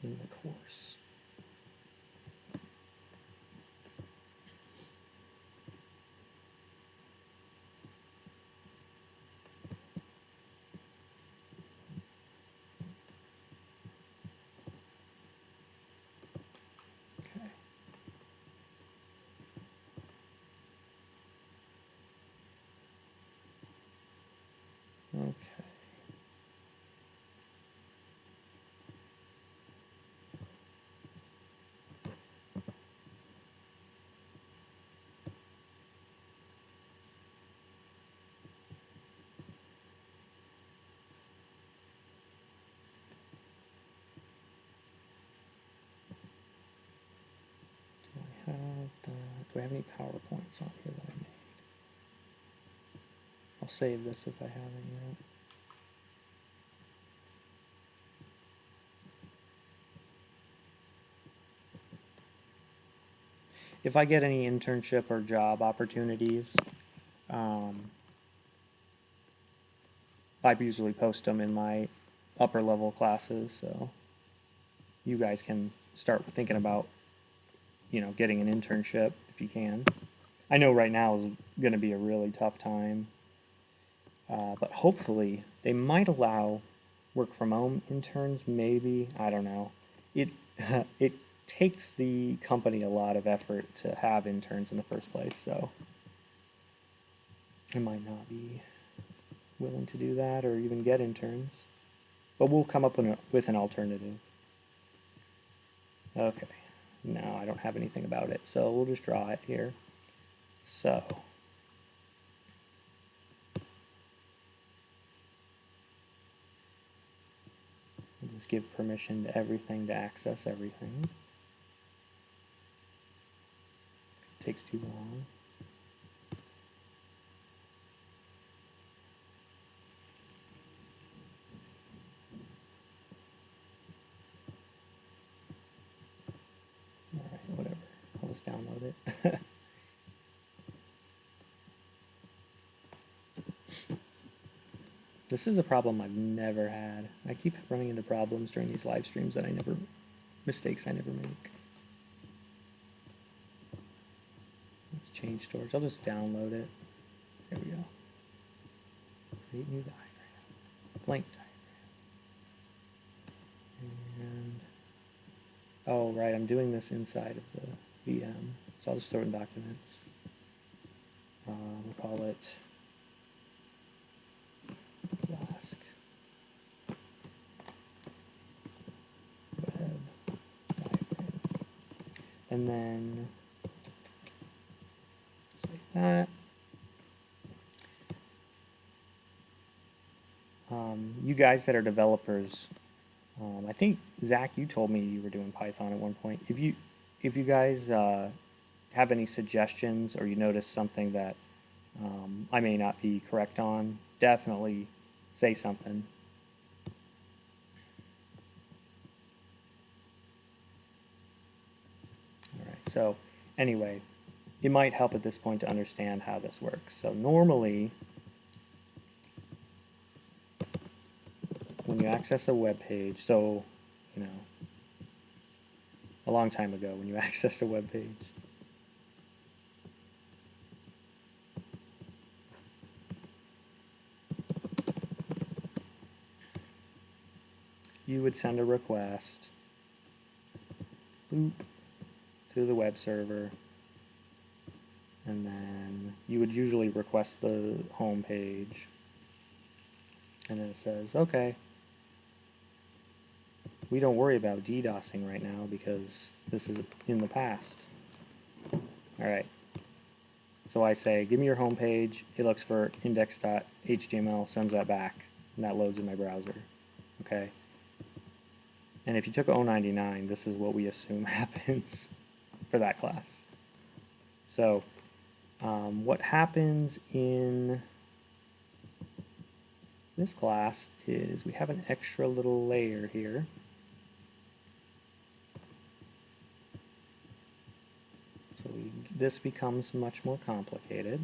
In the course. Do I have any PowerPoints on here that I made? I'll save this if I have any, right? If I get any internship or job opportunities, I usually post them in my upper level classes, so you guys can start thinking about, getting an internship if you can. I know right now is going to be a really tough time, but hopefully they might allow work from home interns. Maybe, I don't know. It it takes the company a lot of effort to have interns in the first place, so I might not be willing to do that or even get interns, but we'll come up with an alternative. Okay, no, I don't have anything about it, so we'll just draw it here. So we'll just give permission to everything to access everything. It takes too long. Alright, whatever. I'll just download it. This is a problem I've never had. I keep running into problems during these live streams that mistakes I never make. Let's change storage. I'll just download it. There we go. Create new diagram. Blank diagram. And, oh, right, I'm doing this inside of the VM. So I'll just throw it in documents. We'll call it Flask web diagram, and then like that. You guys that are developers, I think Zach, you told me you were doing Python at one point. If you guys have any suggestions or you notice something that I may not be correct on, definitely say something. All right, so anyway, it might help at this point to understand how this works. So normally, when you access a web page, so, a long time ago when you accessed a web page, you would send a request boop, to the web server, and then you would usually request the home page, and then it says, okay, we don't worry about DDoSing right now because this is in the past. All right. So I say, give me your home page. It looks for index.html, sends that back, and that loads in my browser. Okay. And if you took 099, this is what we assume happens for that class. So what happens in this class is we have an extra little layer here. So this becomes much more complicated.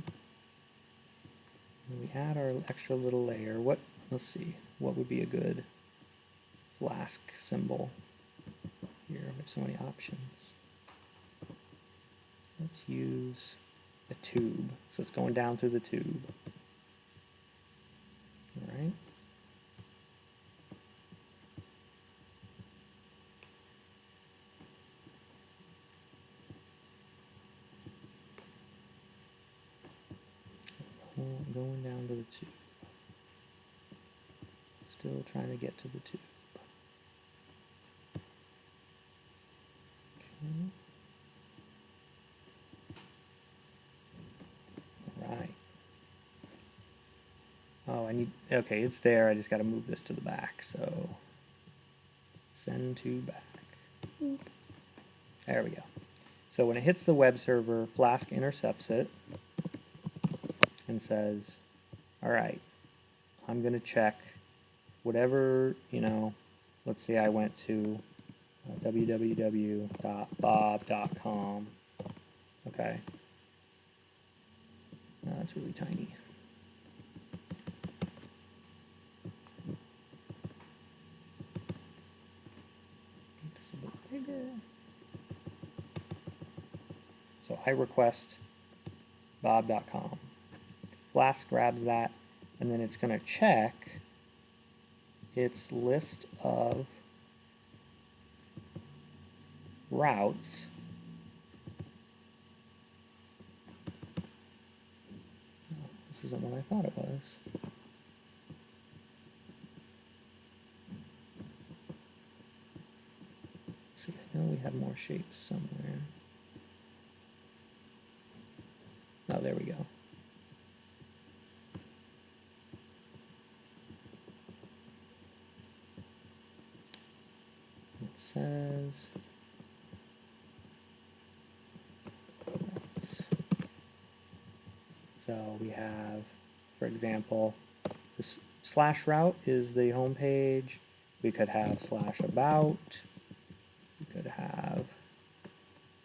And we add our extra little layer. Let's see, what would be a good Flask symbol here? We have so many options. Let's use a tube. So it's going down through the tube. All right. Going down to the tube. Still trying to get to the tube. Okay. All right. Oh, okay, it's there. I just got to move this to the back. So send to back. There we go. So when it hits the web server, Flask intercepts it and says, all right, I'm going to check whatever, let's say I went to www.bob.com. Okay. That's really tiny. Just a bit bigger. So I request bob.com. Flask grabs that, and then it's going to check its list of routes. Oh, this isn't what I thought it was. See, I know we have more shapes somewhere. Oh, there we go. It says routes. So we have, for example, this slash route is the home page. We could have slash about. We could have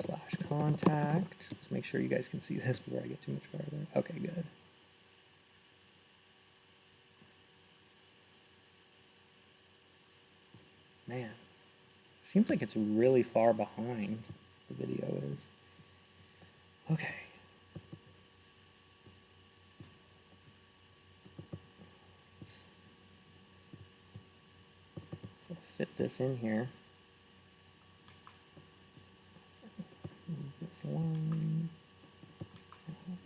slash contact. Let's make sure you guys can see this before I get too much farther. Okay, good. Man, seems like it's really far behind the video is. Okay. Let's fit this in here. Move this line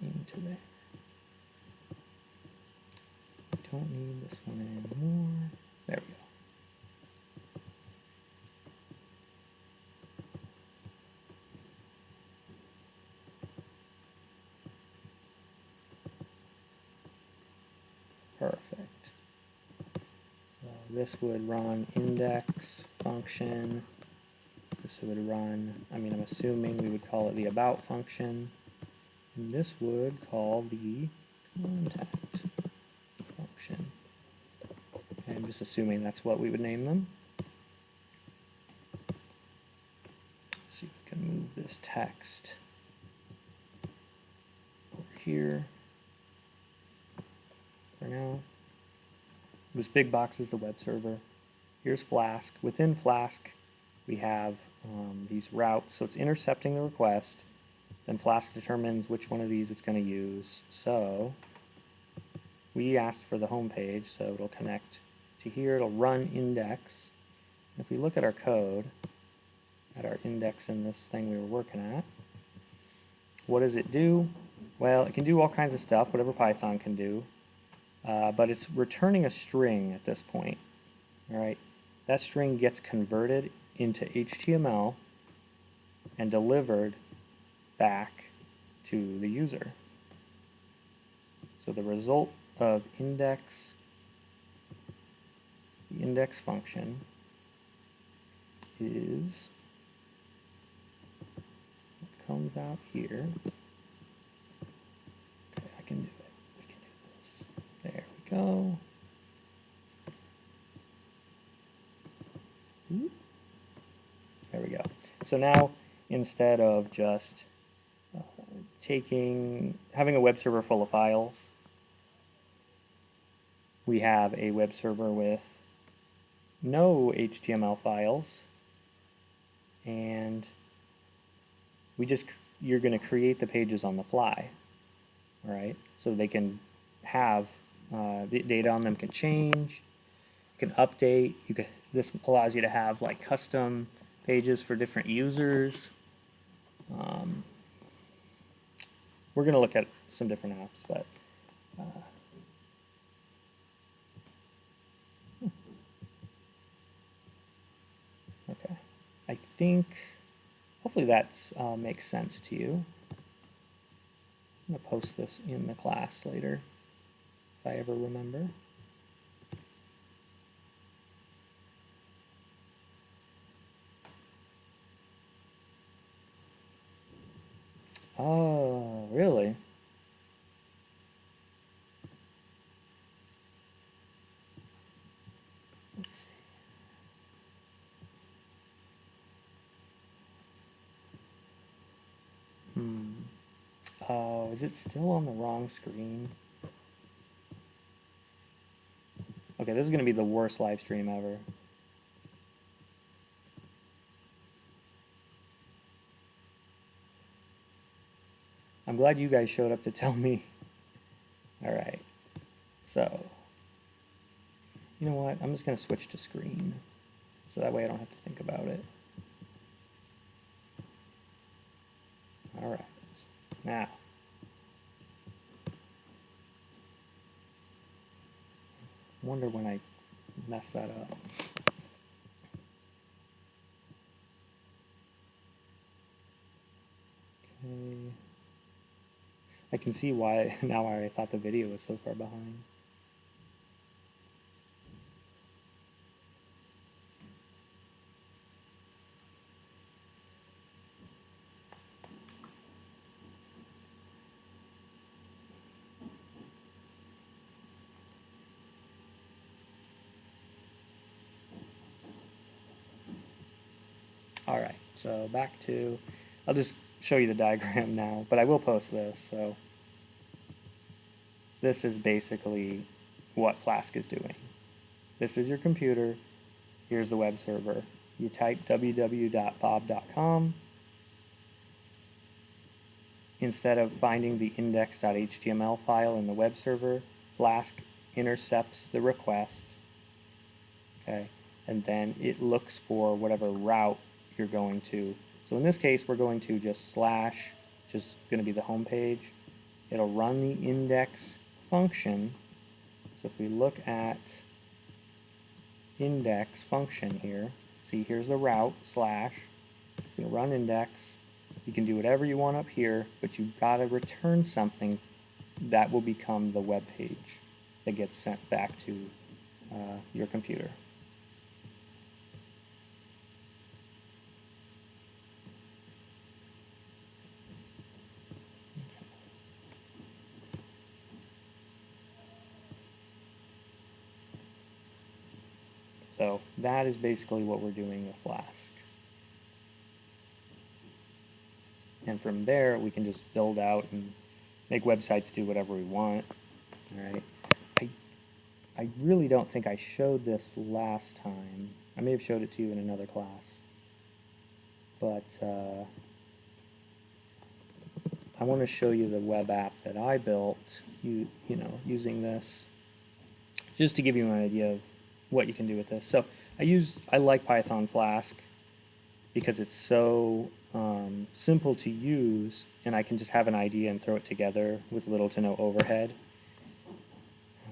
into there. Don't need this one anymore. There we go. Perfect. So this would run index function. This would run, I'm assuming we would call it the about function. And this would call the contact function. And I'm just assuming that's what we would name them. Let's see if we can move this text over here. For now, this big box is the web server. Here's Flask. Within Flask, we have these routes. So it's intercepting the request. Then Flask determines which one of these it's going to use. So we asked for the home page, so it'll connect to here. It'll run index. If we look at our code, at our index in this thing we were working at, what does it do? Well, it can do all kinds of stuff, whatever Python can do. But it's returning a string at this point. All right, that string gets converted into HTML and delivered back to the user. So the result of the index function is what comes out here. Okay, I can do it. We can do this. There we go. There we go. So now, instead of just having a web server full of files, we have a web server with no HTML files, and you're going to create the pages on the fly, all right? So they can have the data on them can change, can update. This allows you to have like custom pages for different users. We're going to look at some different apps, but okay. I think hopefully that makes sense to you. I'm going to post this in the class later, if I ever remember. Oh, really? Let's see. Oh, is it still on the wrong screen? Okay, this is going to be the worst live stream ever. I'm glad you guys showed up to tell me. All right, so you know what? I'm just going to switch to screen, so that way I don't have to think about it. All right, now. Wonder when I messed that up. Okay. I can see why now I thought the video was so far behind. All right, so back to, I'll just show you the diagram now, but I will post this. So this is basically what Flask is doing. This is your computer. Here's the web server. You type www.bob.com. Instead of finding the index.html file in the web server, Flask intercepts the request, okay, and then it looks for whatever route you're going to. So in this case, we're going to just slash, just going to be the home page. It'll run the index function. So if we look at index function here, see here's the route, slash, it's going to run index. You can do whatever you want up here, but you've got to return something that will become the web page that gets sent back to your computer. So that is basically what we're doing with Flask. And from there, we can just build out and make websites do whatever we want. All right. I really don't think I showed this last time. I may have showed it to you in another class. But I want to show you the web app that I built, using this, just to give you an idea of what you can do with this. So I like Python Flask because it's so simple to use, and I can just have an idea and throw it together with little to no overhead.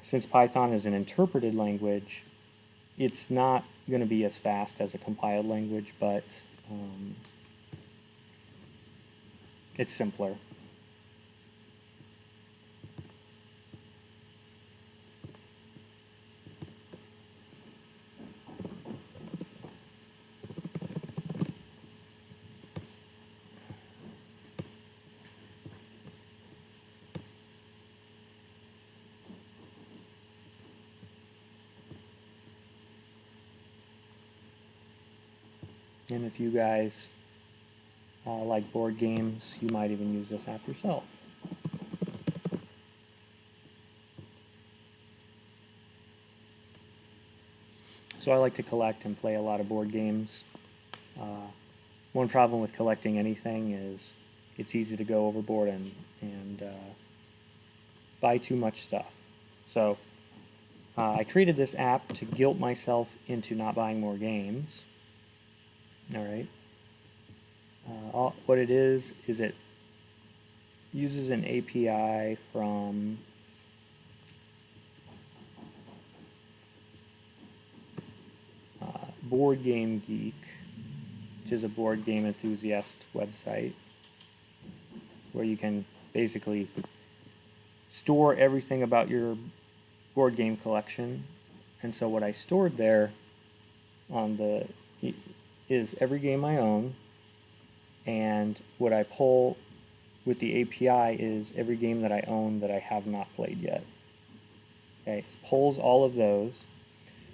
Since Python is an interpreted language, it's not going to be as fast as a compiled language, but it's simpler. And if you guys like board games, you might even use this app yourself. So I like to collect and play a lot of board games. One problem with collecting anything is it's easy to go overboard and buy too much stuff. So I created this app to guilt myself into not buying more games. All right. What it is it uses an API from Board Game Geek, which is a board game enthusiast website where you can basically store everything about your board game collection. And so what I stored there is every game I own, and what I pull with the API is every game that I own that I have not played yet. Okay, it pulls all of those,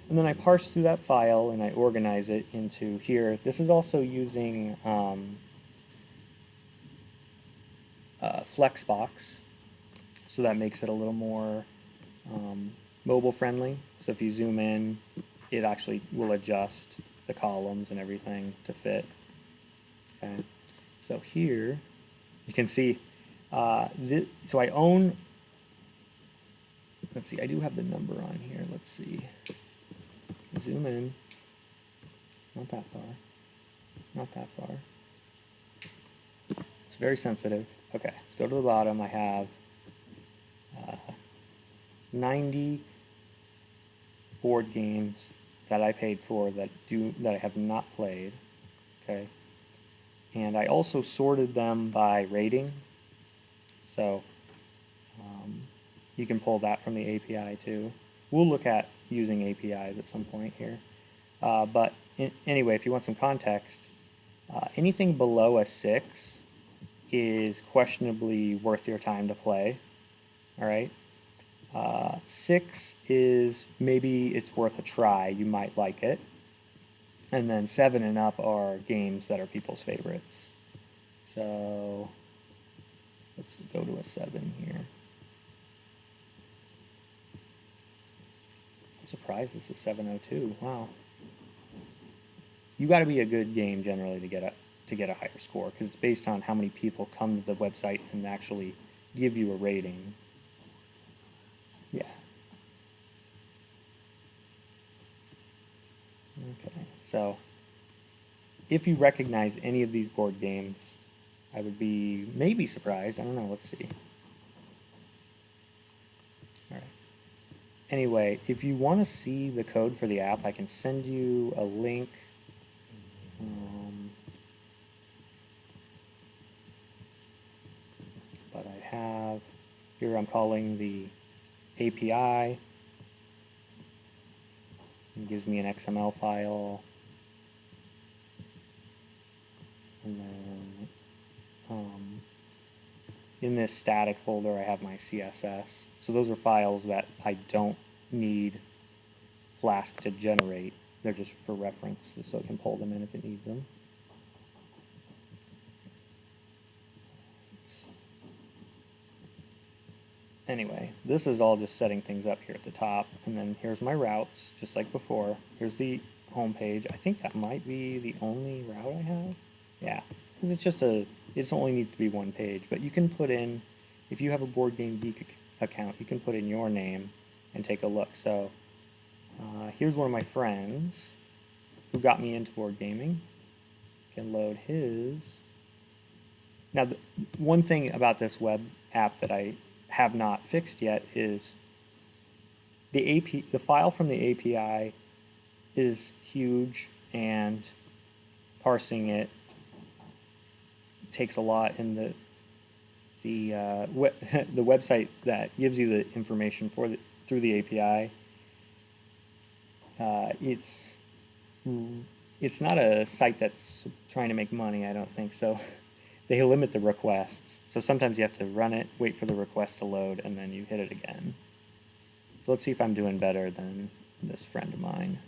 and then I parse through that file and I organize it into here. This is also using Flexbox, so that makes it a little more mobile friendly. So if you zoom in, it actually will adjust the columns and everything to fit. Okay, so here you can see, so I own, let's see, I do have the number on here. Let's see, zoom in, not that far, not that far. It's very sensitive. Okay, let's go to the bottom. I have 90 board games that I paid for that I have not played. Okay, and I also sorted them by rating. So you can pull that from the API too. We'll look at using APIs at some point here. But anyway, if you want some context, anything below a 6 is questionably worth your time to play. All right. 6 is maybe it's worth a try. You might like it. And then 7 and up are games that are people's favorites. So let's go to a 7 here. I'm surprised this is 702. Wow. You got to be a good game generally to get a higher score, because it's based on how many people come to the website and actually give you a rating. Yeah. Okay. So if you recognize any of these board games, I would be maybe surprised. I don't know. Let's see. All right. Anyway, if you want to see the code for the app, I can send you a link. But I have, here I'm calling the API. It gives me an XML file. And then in this static folder, I have my CSS. So those are files that I don't need Flask to generate. They're just for reference, so it can pull them in if it needs them. Anyway, this is all just setting things up here at the top, and then here's my routes, just like before. Here's the home page. I think that might be the only route I have. Yeah, because it only needs to be one page, but you can put in, if you have a Board Game Geek account, you can put in your name and take a look. So here's one of my friends who got me into board gaming. Can load his. Now, one thing about this web app that I have not fixed yet is the file from the API is huge, and parsing it takes a lot, and the website that gives you the information through the API, it's not a site that's trying to make money, I don't think. So they limit the requests. So sometimes you have to run it, wait for the request to load, and then you hit it again. So let's see if I'm doing better than this friend of mine.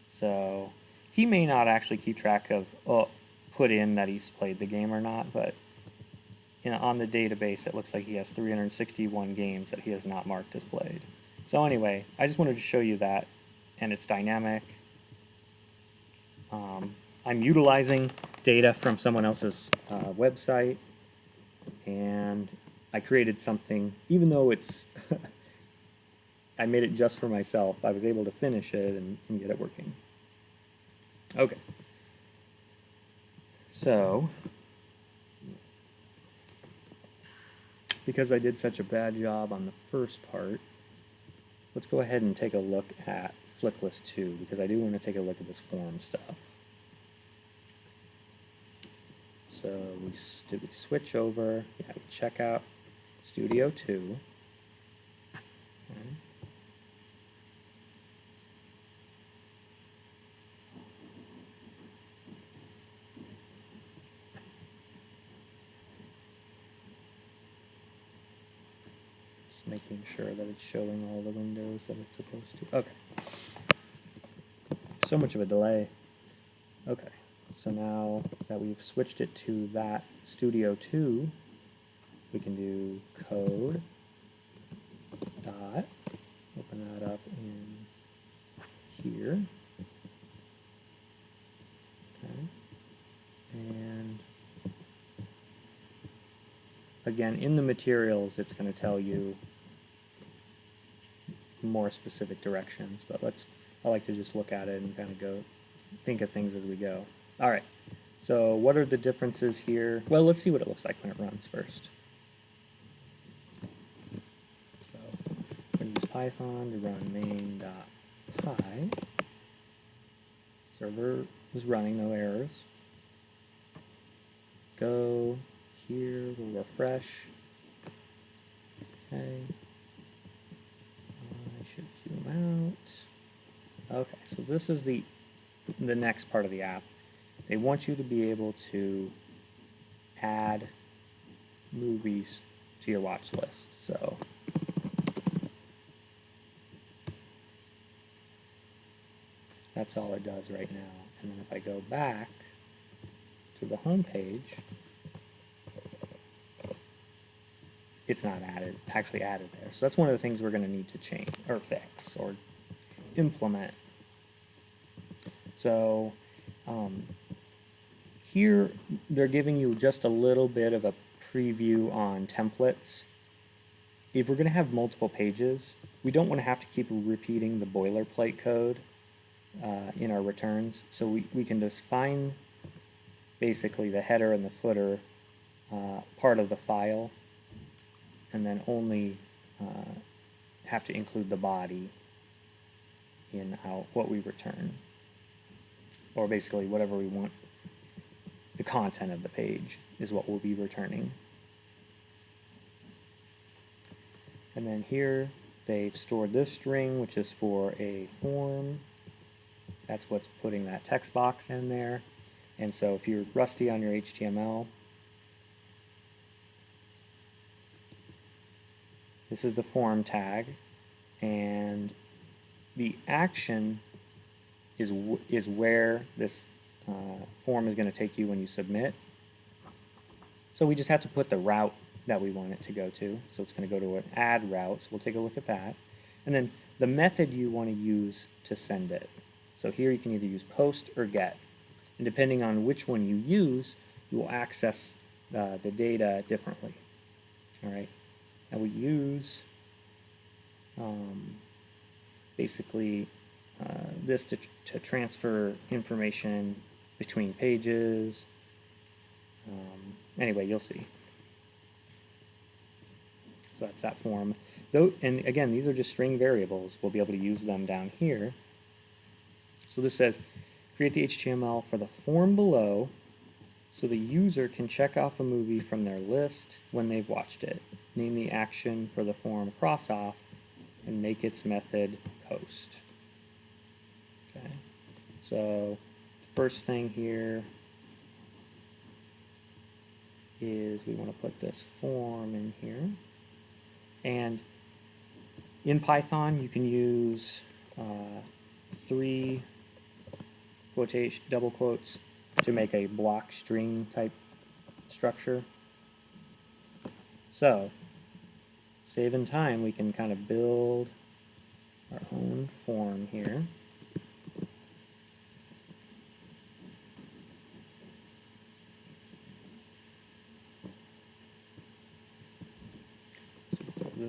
So he may not actually keep track of, put in that he's played the game or not, but on the database it looks like he has 361 games that he has not marked as played. So anyway, I just wanted to show you that, and it's dynamic. I'm utilizing data from someone else's website, and I created something, even though it's I made it just for myself. I was able to finish it and get it working. Okay. So, because I did such a bad job on the first part, let's go ahead and take a look at Flicklist 2, because I do want to take a look at this form stuff. So did we switch over? Yeah, we check out Studio 2. Okay. making sure that it's showing all the windows that it's supposed to. Okay. So much of a delay. Okay, so now that we've switched it to that Studio 2, we can do code dot, open that up in here. Okay. And again, in the materials, it's going to tell you more specific directions, but I like to just look at it and kind of go think of things as we go. All right, so what are the differences here? Well, let's see what it looks like when it runs first. So I'm going to use Python to run main.py. Server is running, no errors. Go here, we'll refresh. Okay. I should zoom out. Okay, so this is the next part of the app. They want you to be able to add movies to your watch list. So that's all it does right now. And then if I go back to the home page, it's not actually added there. So that's one of the things we're going to need to change or fix or implement. So here they're giving you just a little bit of a preview on templates. If we're going to have multiple pages, we don't want to have to keep repeating the boilerplate code in our returns. So we can just find basically the header and the footer part of the file, and then only have to include the body in what we return, or basically whatever we want. The content of the page is what we'll be returning. And then here they've stored this string, which is for a form. That's what's putting that text box in there. And so if you're rusty on your HTML, this is the form tag, and the action is where this form is going to take you when you submit. So we just have to put the route that we want it to go to. So it's going to go to an add route. So we'll take a look at that. And then the method you want to use to send it. So here you can either use post or get. And depending on which one you use, you will access the data differently. All right. And we use basically this to transfer information between pages. Anyway, you'll see. So that's that form. And again, these are just string variables. We'll be able to use them down here. So this says, create the HTML for the form below so the user can check off a movie from their list when they've watched it. Name the action for the form cross-off and make its method post. Okay. So first thing here is we want to put this form in here. And in Python, you can use 3 double quotes to make a block string type structure. So, saving time, we can kind of build our own form here.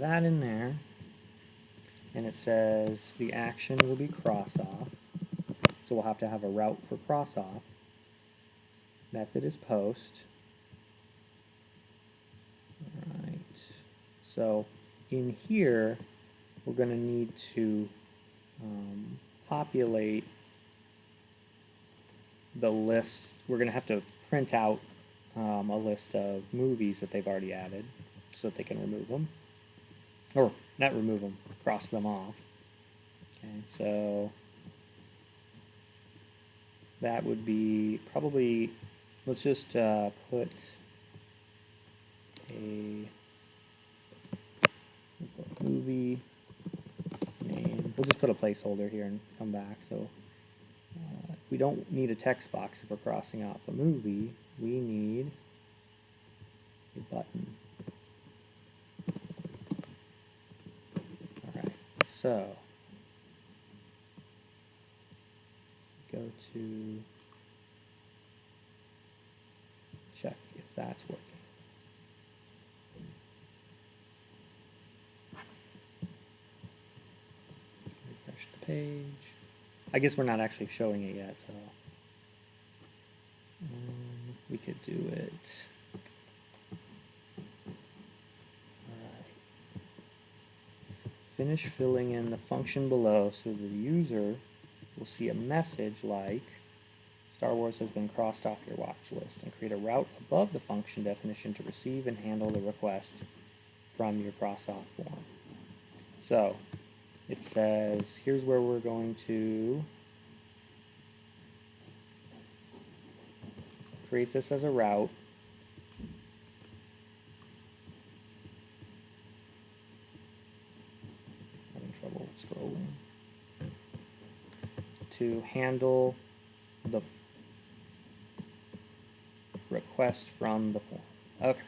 That in there, and it says the action will be cross off, so we'll have to have a route for cross off. Method is post. Alright, so in here we're going to need to populate the list. We're going to have to print out a list of movies that they've already added so that they can remove them. Or not remove them, cross them off. Okay, so that would be probably, let's just put a movie name. We'll just put a placeholder here and come back. So we don't need a text box if we're crossing off a movie. We need a button. All right, so go to check if that's working. Refresh the page. I guess we're not actually showing it yet, so we could do it. Alright. Finish filling in the function below so the user will see a message like Star Wars has been crossed off your watch list, and create a route above the function definition to receive and handle the request from your cross-off form. So it says, here's where we're going to create this as a route. Having trouble scrolling. To handle the request from the form. Okay.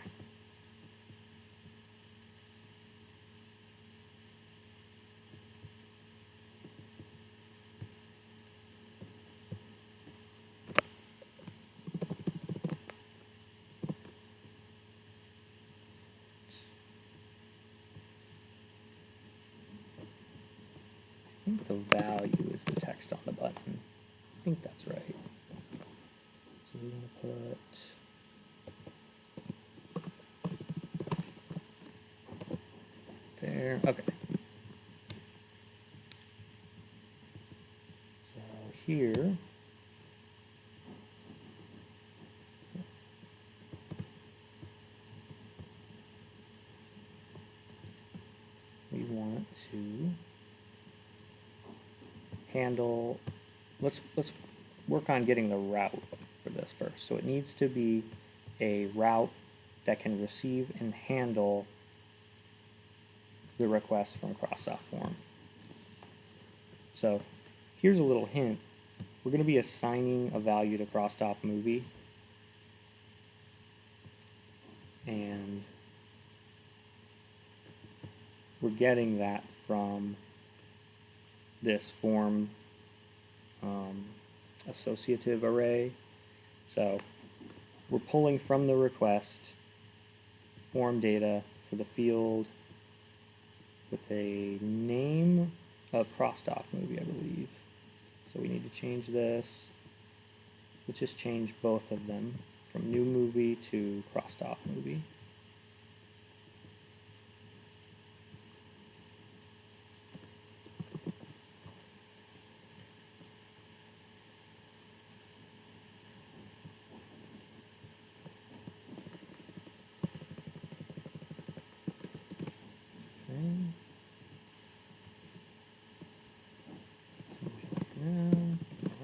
I think the value is the text on the button. I think that's right. So we're going to put there. Okay. So here we want to handle, let's work on getting the route for this first. So it needs to be a route that can receive and handle the request from cross-off form. So here's a little hint. We're going to be assigning a value to crossed-off movie, and we're getting that from this form associative array. So we're pulling from the request form data for the field with a name of crossed off movie, I believe. So we need to change this. Let's just change both of them from new movie to crossed off movie.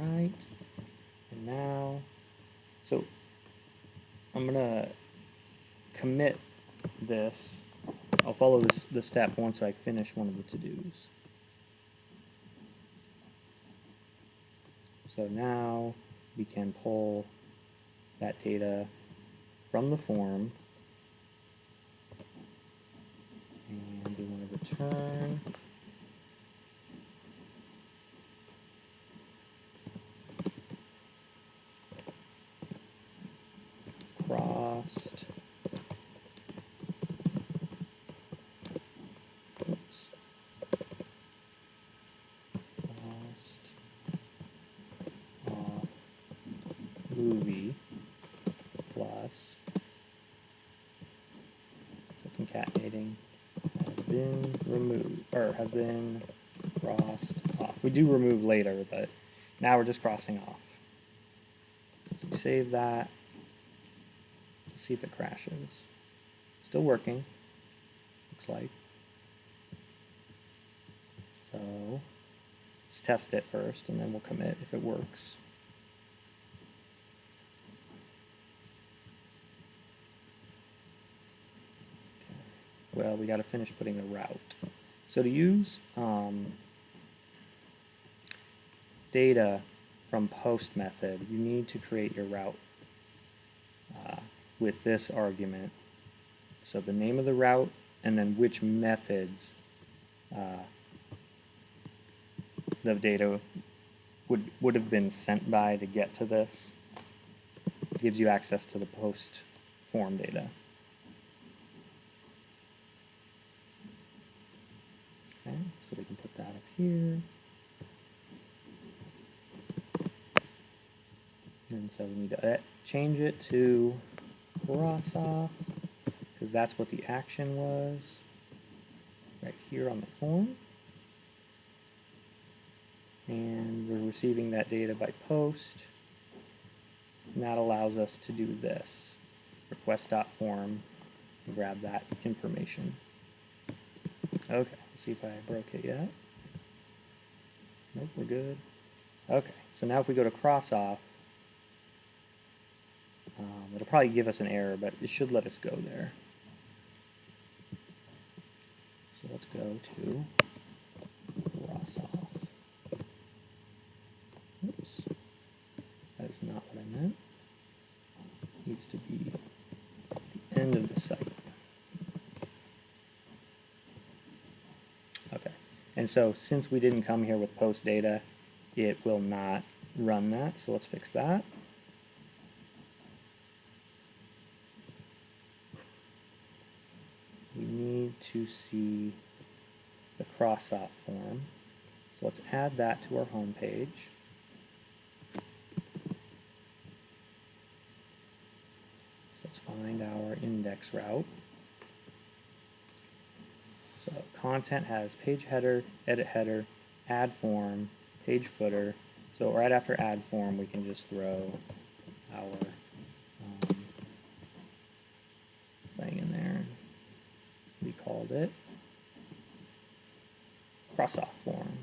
Alright, and now, so I'm gonna commit this. I'll follow this step once I finish one of the to-dos. So now we can pull that data from the form, and we want to return crossed, off movie plus, so concatenating, has been removed, or has been crossed off. We do remove later, but now we're just crossing off. So we save that. Let's see if it crashes. Still working, looks like. So let's test it first, and then we'll commit if it works. Okay. Well, we got to finish putting the route. So to use data from post method, you need to create your route with this argument. So the name of the route, and then which methods the data would have been sent by to get to this. Gives you access to the post form data. Okay, so we can put that up here. And so we need to change it to cross off, because that's what the action was right here on the form. And we're receiving that data by post. And that allows us to do this. Request.form, and grab that information. Okay, let's see if I broke it yet. Nope, we're good. Okay, so now if we go to cross off, it'll probably give us an error, but it should let us go there. So let's go to cross off. Oops, that is not what I meant. It needs to be the end of the site. Okay, and so since we didn't come here with post data, it will not run that, so let's fix that. We need to see the cross-off form. So let's add that to our home page. So let's find our index route. So content has page header, edit header, add form, page footer. So right after add form, we can just throw our thing in there. We called it cross-off form.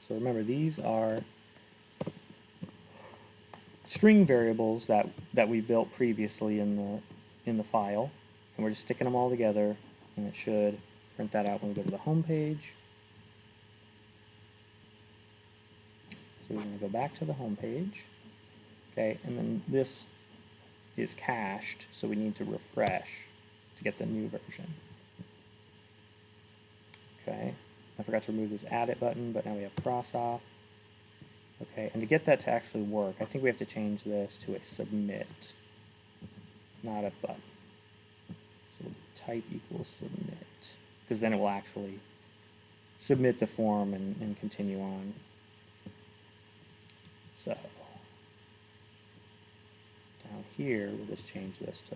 So remember, these are string variables that we built previously in the file, and we're just sticking them all together, and it should print that out when we go to the home page. So we're going to go back to the home page, okay, and then this is cached, so we need to refresh to get the new version. Okay, I forgot to remove this add it button, but now we have cross off. Okay, and to get that to actually work, I think we have to change this to a submit, not a button. So type equals submit, because then it will actually submit the form and continue on. So down here, we'll just change this to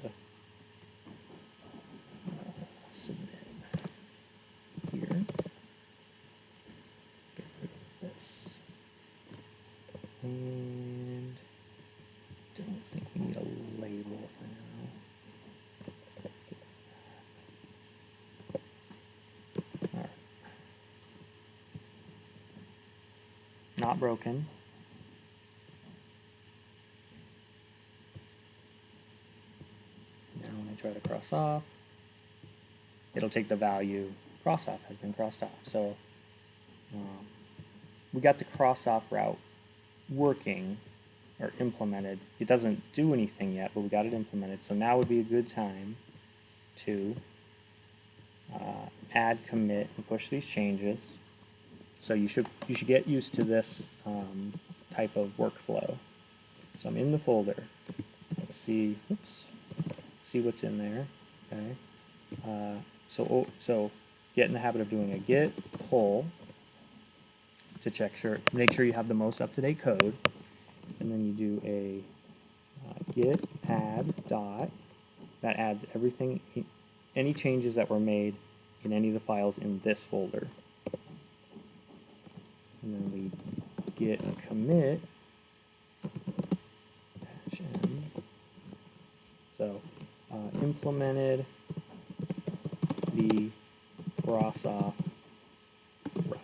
submit here. Get rid of this. And don't think we need a label for now. All right. Not broken. Now when I try to cross off, it'll take the value cross off has been crossed off. So we got the cross off route working or implemented. It doesn't do anything yet, but we got it implemented. So now would be a good time to add, commit, and push these changes. So you should get used to this type of workflow. So I'm in the folder. Let's see. Oops. See what's in there. Okay. So get in the habit of doing a git pull to make sure you have the most up-to-date code, and then you do a git add dot that adds everything, any changes that were made in any of the files in this folder, and then we git commit -m. So implemented the cross off route.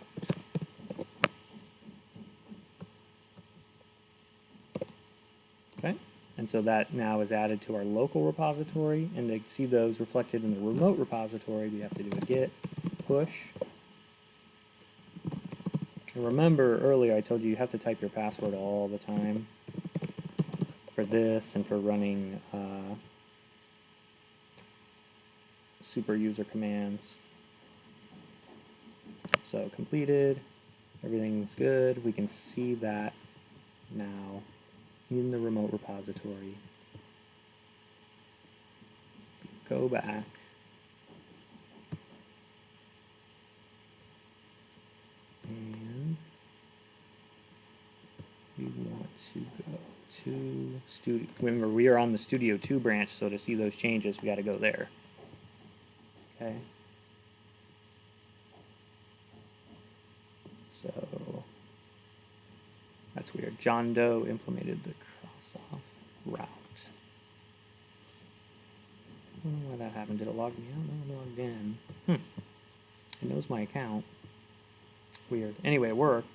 Okay, And so that now is added to our local repository, and to see those reflected in the remote repository, we have to do a git push. And remember earlier I told you have to type your password all the time for this and for running super user commands. So completed, everything's good. We can see that now in the remote repository. Go back. And we want to go to Studio. Remember, we are on the Studio 2 branch, so to see those changes, we got to go there. Okay. So that's weird. John Doe implemented the cross-off route. I don't know why that happened. Did it log me out? No, I'm logged in. It knows my account. Weird. Anyway, it worked.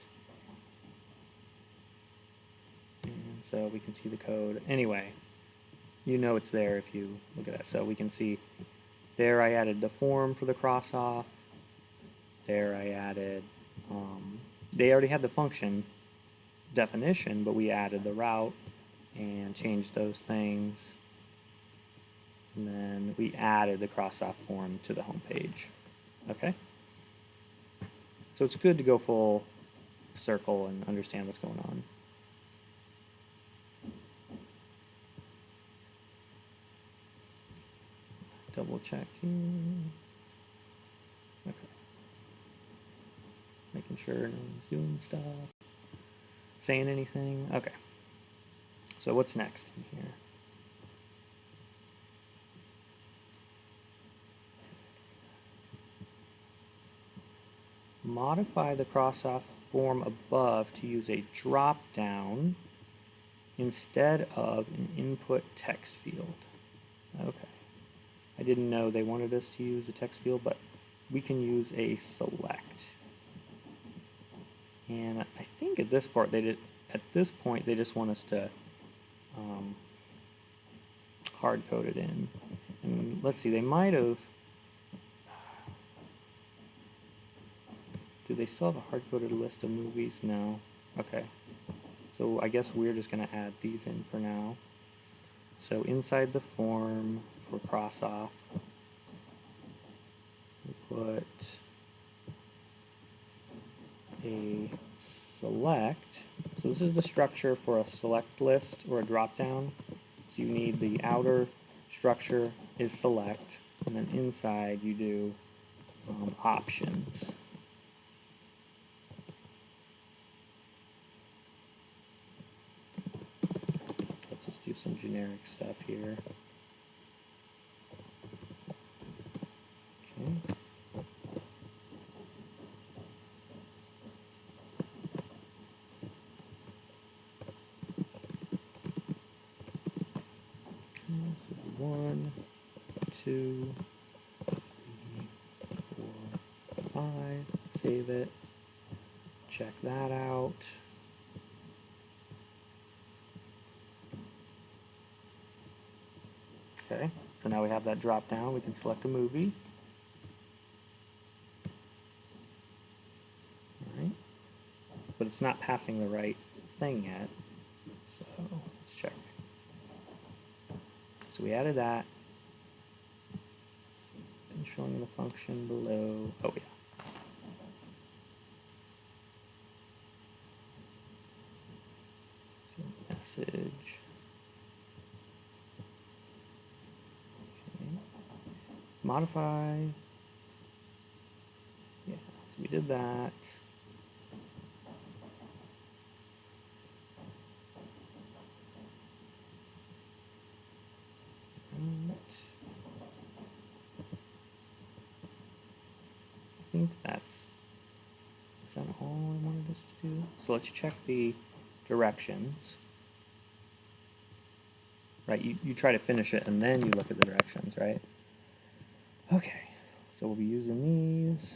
And so we can see the code. Anyway, you know it's there if you look at that. So we can see there I added the form for the cross-off. There I added, they already had the function definition, but we added the route and changed those things. And then we added the cross-off form to the home page. Okay? So it's good to go full circle and understand what's going on. Double check here. Okay. Making sure no one's doing stuff. Saying anything? Okay. So what's next in here? Modify the cross-off form above to use a drop-down instead of an input text field. Okay. I didn't know they wanted us to use a text field, but we can use a select. And I think at this point they just want us to hard code it in. And let's see, they might have. Do they still have a hard-coded list of movies? No. Okay. So I guess we're just going to add these in for now. So inside the form for cross-off, we put a select. So this is the structure for a select list or a drop-down. So you need the outer structure is select, and then inside you do options. Let's just do some generic stuff here. Okay. So 1, 2, 3, 4, 5. Save it. Check that out. Okay, so now we have that drop down. We can select a movie. All right, but it's not passing the right thing yet. So let's check. So we added that. And showing the function below. Oh yeah. So message. Modify. Yeah, so we did that. Right. I think is that all I wanted us to do? So let's check the directions. Right, you try to finish it and then you look at the directions, right? Okay, so we'll be using these.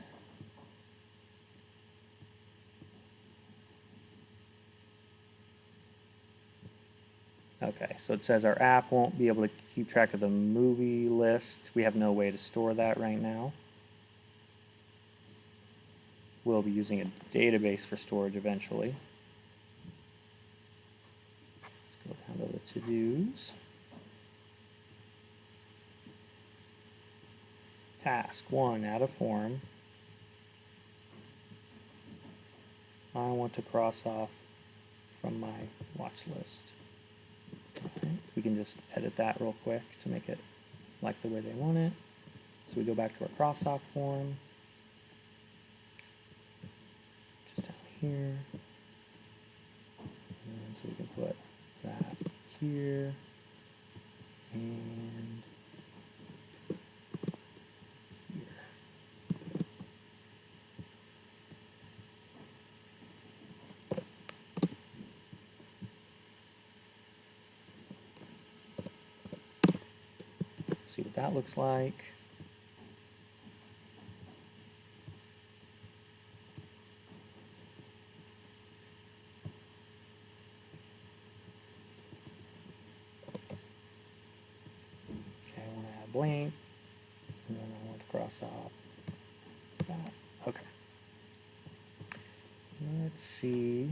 Okay, so it says our app won't be able to keep track of the movie list. We have no way to store that right now. We'll be using a database for storage eventually. Let's go down to the to-dos. Task 1, add a form. I want to cross off from my watch list. Okay. We can just edit that real quick to make it like the way they want it. So we go back to our cross off form. Just down here. And so we can put that here. And here. See what that looks like. Okay, I want to add blank, and then I want to cross off that. Okay. Let's see.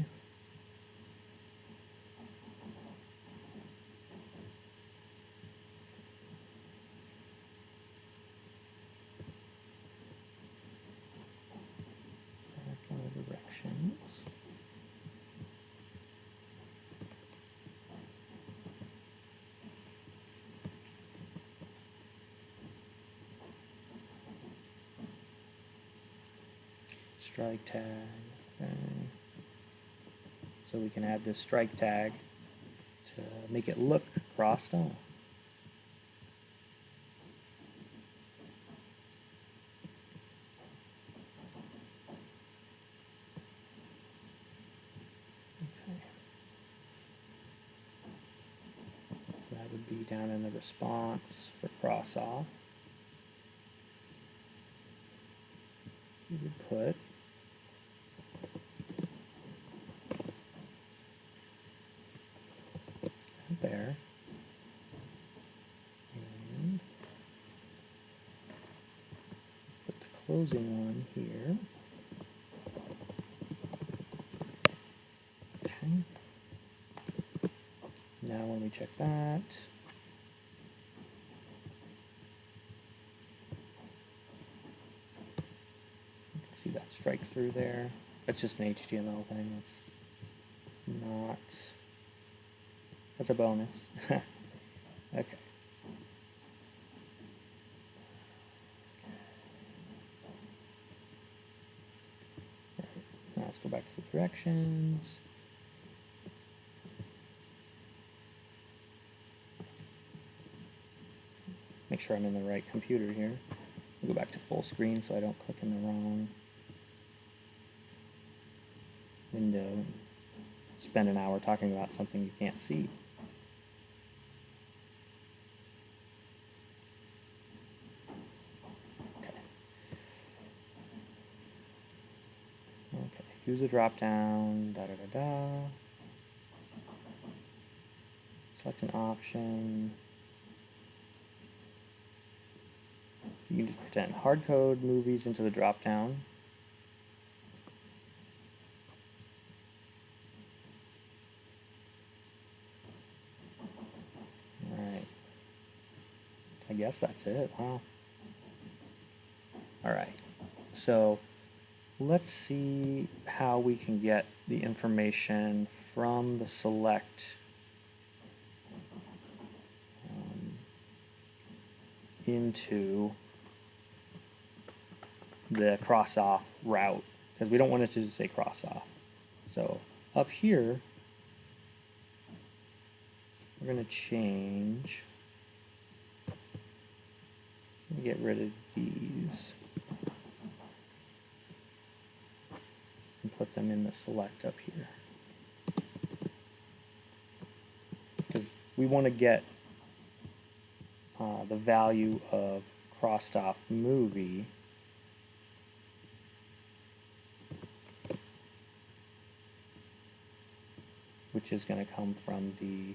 Back in the directions. Strike tag. Okay. So we can add this strike tag to make it look crossed off. Okay. So that would be down in the response for cross off. We would put there. And put the closing one here. Okay. Now when we check that, you can see that strike through there. That's just an HTML thing. That's not, that's a bonus. Okay. Right. Now let's go back to the directions. Make sure I'm in the right computer here. I'll go back to full screen so I don't click in the wrong window and spend an hour talking about something you can't see. Okay. Okay, use a drop down, da da da da. Select an option. You can just pretend hardcode movies into the drop down. Alright. I guess that's it, wow. Alright, so let's see how we can get the information from the select into the cross off route, because we don't want it to just say cross off. So up here, we're going to change, get rid of these and put them in the select up here, because we want to get the value of crossed off movie which is going to come from the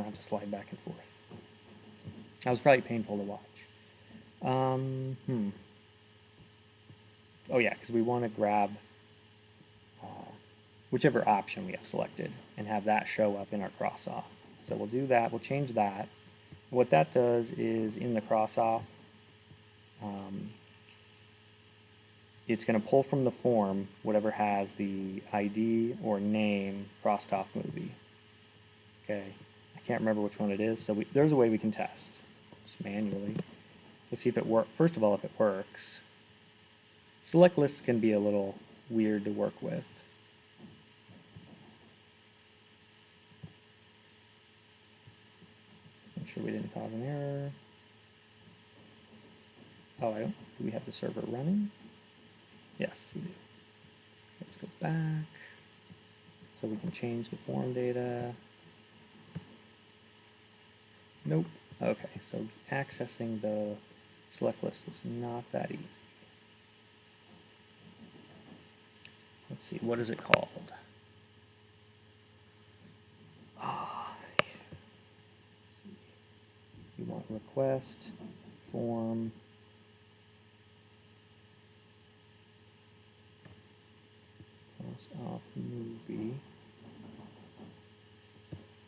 have to slide back and forth. That was probably painful to watch. Oh yeah, because we want to grab whichever option we have selected and have that show up in our cross-off. So we'll do that, we'll change that. What that does is in the cross-off, it's going to pull from the form whatever has the ID or name crossed off movie. Okay, I can't remember which one it is, so there's a way we can test, just manually. Let's see if it works. First of all, if it works. Select lists can be a little weird to work with. Make sure we didn't cause an error. Oh, I don't. Do we have the server running? Yes, we do. Let's go back. So we can change the form data. Nope. Okay, so accessing the select list was not that easy. Let's see, what is it called? You want request, form, cross off movie.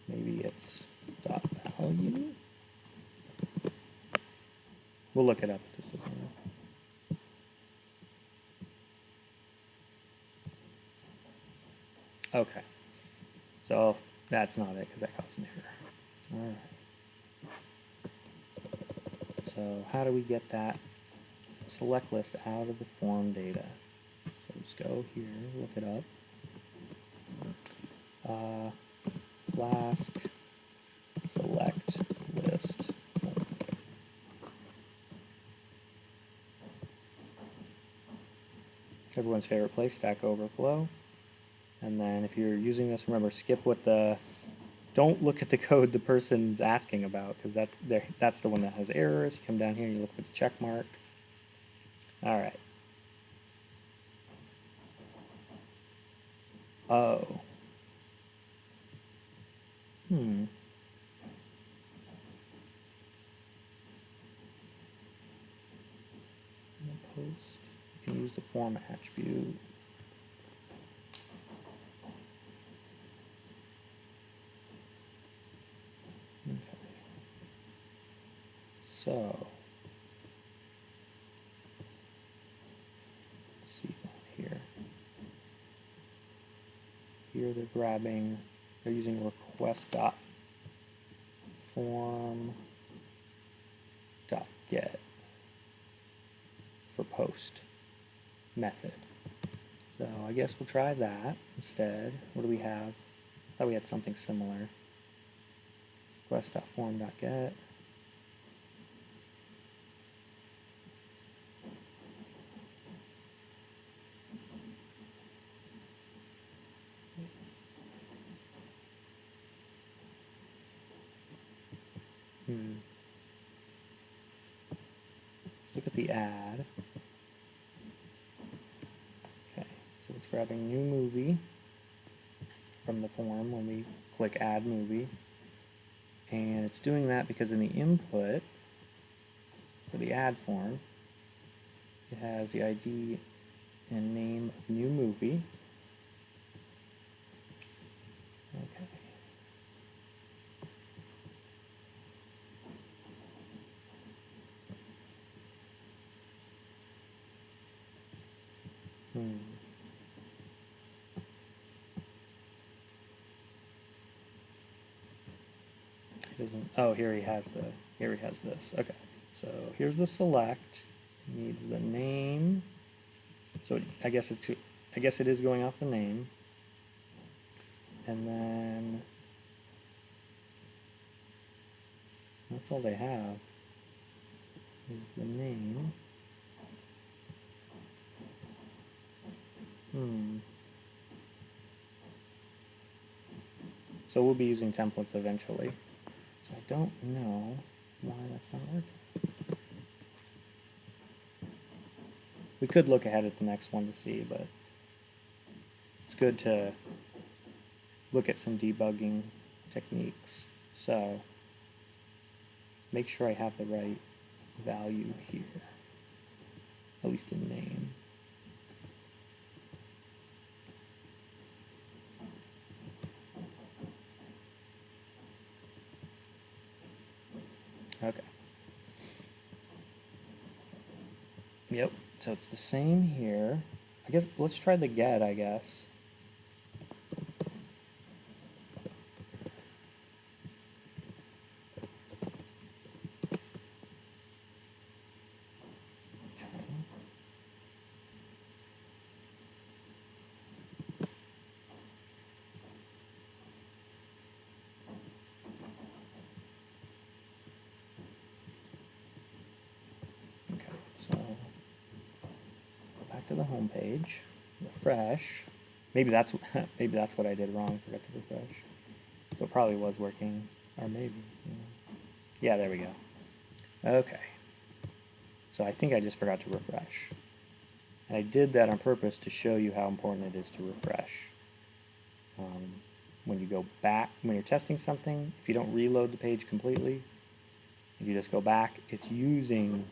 Maybe it's dot value. We'll look it up just a second. Okay, so that's not it because that caused an error. All right. So how do we get that select list out of the form data? So just go here, look it up. Flask select list. Everyone's favorite place, Stack Overflow. And then if you're using this, remember, skip what the, don't look at the code the person's asking about, because that's the one that has errors. You come down here, you look for the check mark. All right. Oh. Post. You can use the form attribute. Okay. So let's see here. Here they're grabbing. They're using request.form.get for post method. So I guess we'll try that instead. What do we have? I thought we had something similar. Request.form.get. Let's look at the ad. Okay, so it's grabbing new movie from the form when we click add movie. And it's doing that because in the input for the add form, it has the ID and name of new movie. Okay. Doesn't, oh, here he has this. Okay, so here's the select. It needs the name. So I guess it is going off the name. And then that's all they have is the name. So we'll be using templates eventually. So I don't know why that's not working. We could look ahead at the next one to see, but it's good to look at some debugging techniques So make sure I have the right value here, at least in name. Okay. Yep, so it's the same here. I guess let's try the get, I guess. Okay, so go back to the home page, refresh. Maybe that's maybe that's what I did wrong. Forgot to refresh. So it probably was working, or maybe. Yeah, there we go. Okay. So I think I just forgot to refresh. And I did that on purpose to show you how important it is to refresh. When you go back, when you're testing something, if you don't reload the page completely, if you just go back, it's using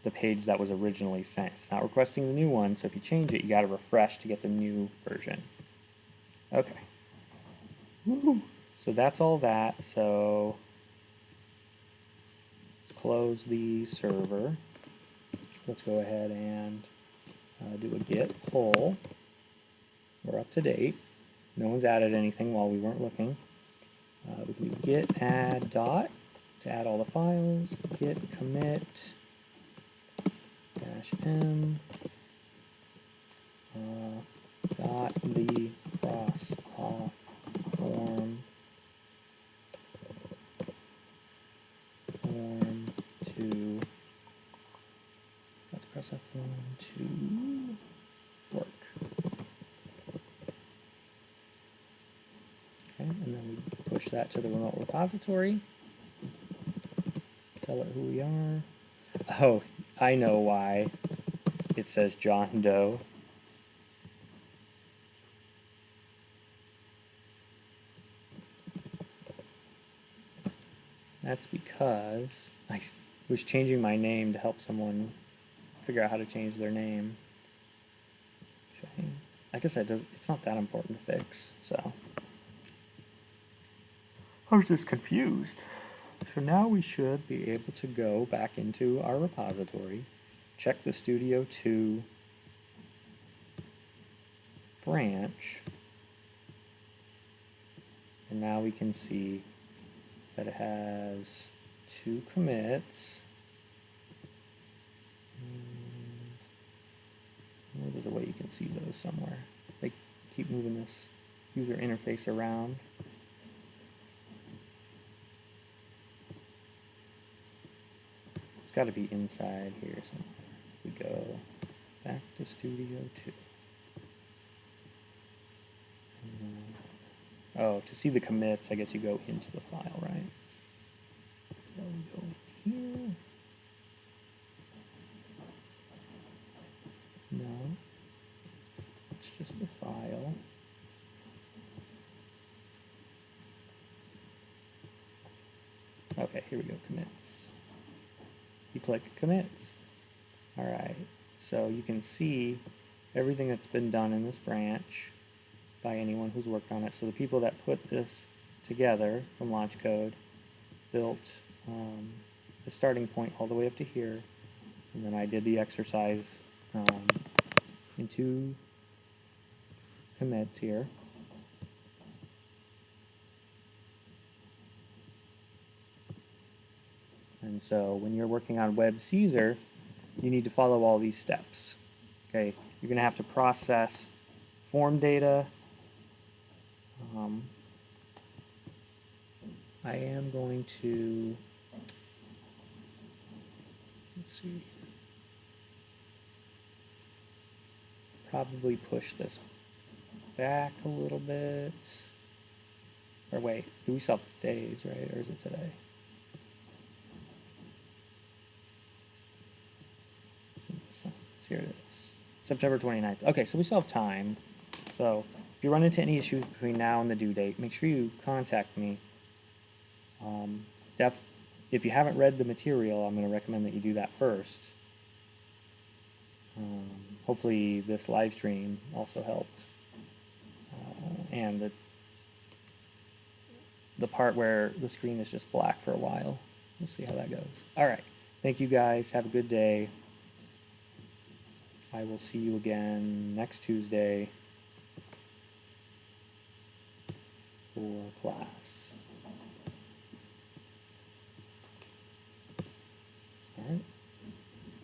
the page that was originally sent. It's not requesting the new one, so if you change it, you got to refresh to get the new version. Okay. Woo! So that's all that. So let's close the server. Let's go ahead and do a git pull. We're up to date. No one's added anything while we weren't looking. We can do git add dot to add all the files. Git commit -m dot the cross off form to cross off form to work. Okay, and then we push that to the remote repository. Tell it who we are. Oh, I know why it says John Doe. That's because I was changing my name to help someone figure out how to change their name. Okay. I guess it's not that important to fix, so. I was just confused. So now we should be able to go back into our repository, check the Studio 2 branch, and now we can see that it has 2 commits. There's a way you can see those somewhere. They keep moving this user interface around. It's got to be inside here somewhere. We go back to Studio 2. Oh, to see the commits, I guess you go into the file, right? So we go in here. No, it's just the file. Okay, here we go, commits. You click commits. All right, so you can see everything that's been done in this branch by anyone who's worked on it. So the people that put this together from launch code built the starting point all the way up to here, and then I did the exercise in 2 commits here. And so when you're working on Web Caesar, you need to follow all these steps. Okay, you're going to have to process form data. I am going to, let's see, probably push this back a little bit. Or wait, do we still have days, right? Or is it today? Here it is, September 29th. Okay, so we still have time. So if you run into any issues between now and the due date, make sure you contact me. If you haven't read the material, I'm going to recommend that you do that first. Hopefully this live stream also helped. And the part where the screen is just black for a while. We'll see how that goes. All right. Thank you guys. Have a good day. I will see you again next Tuesday for class.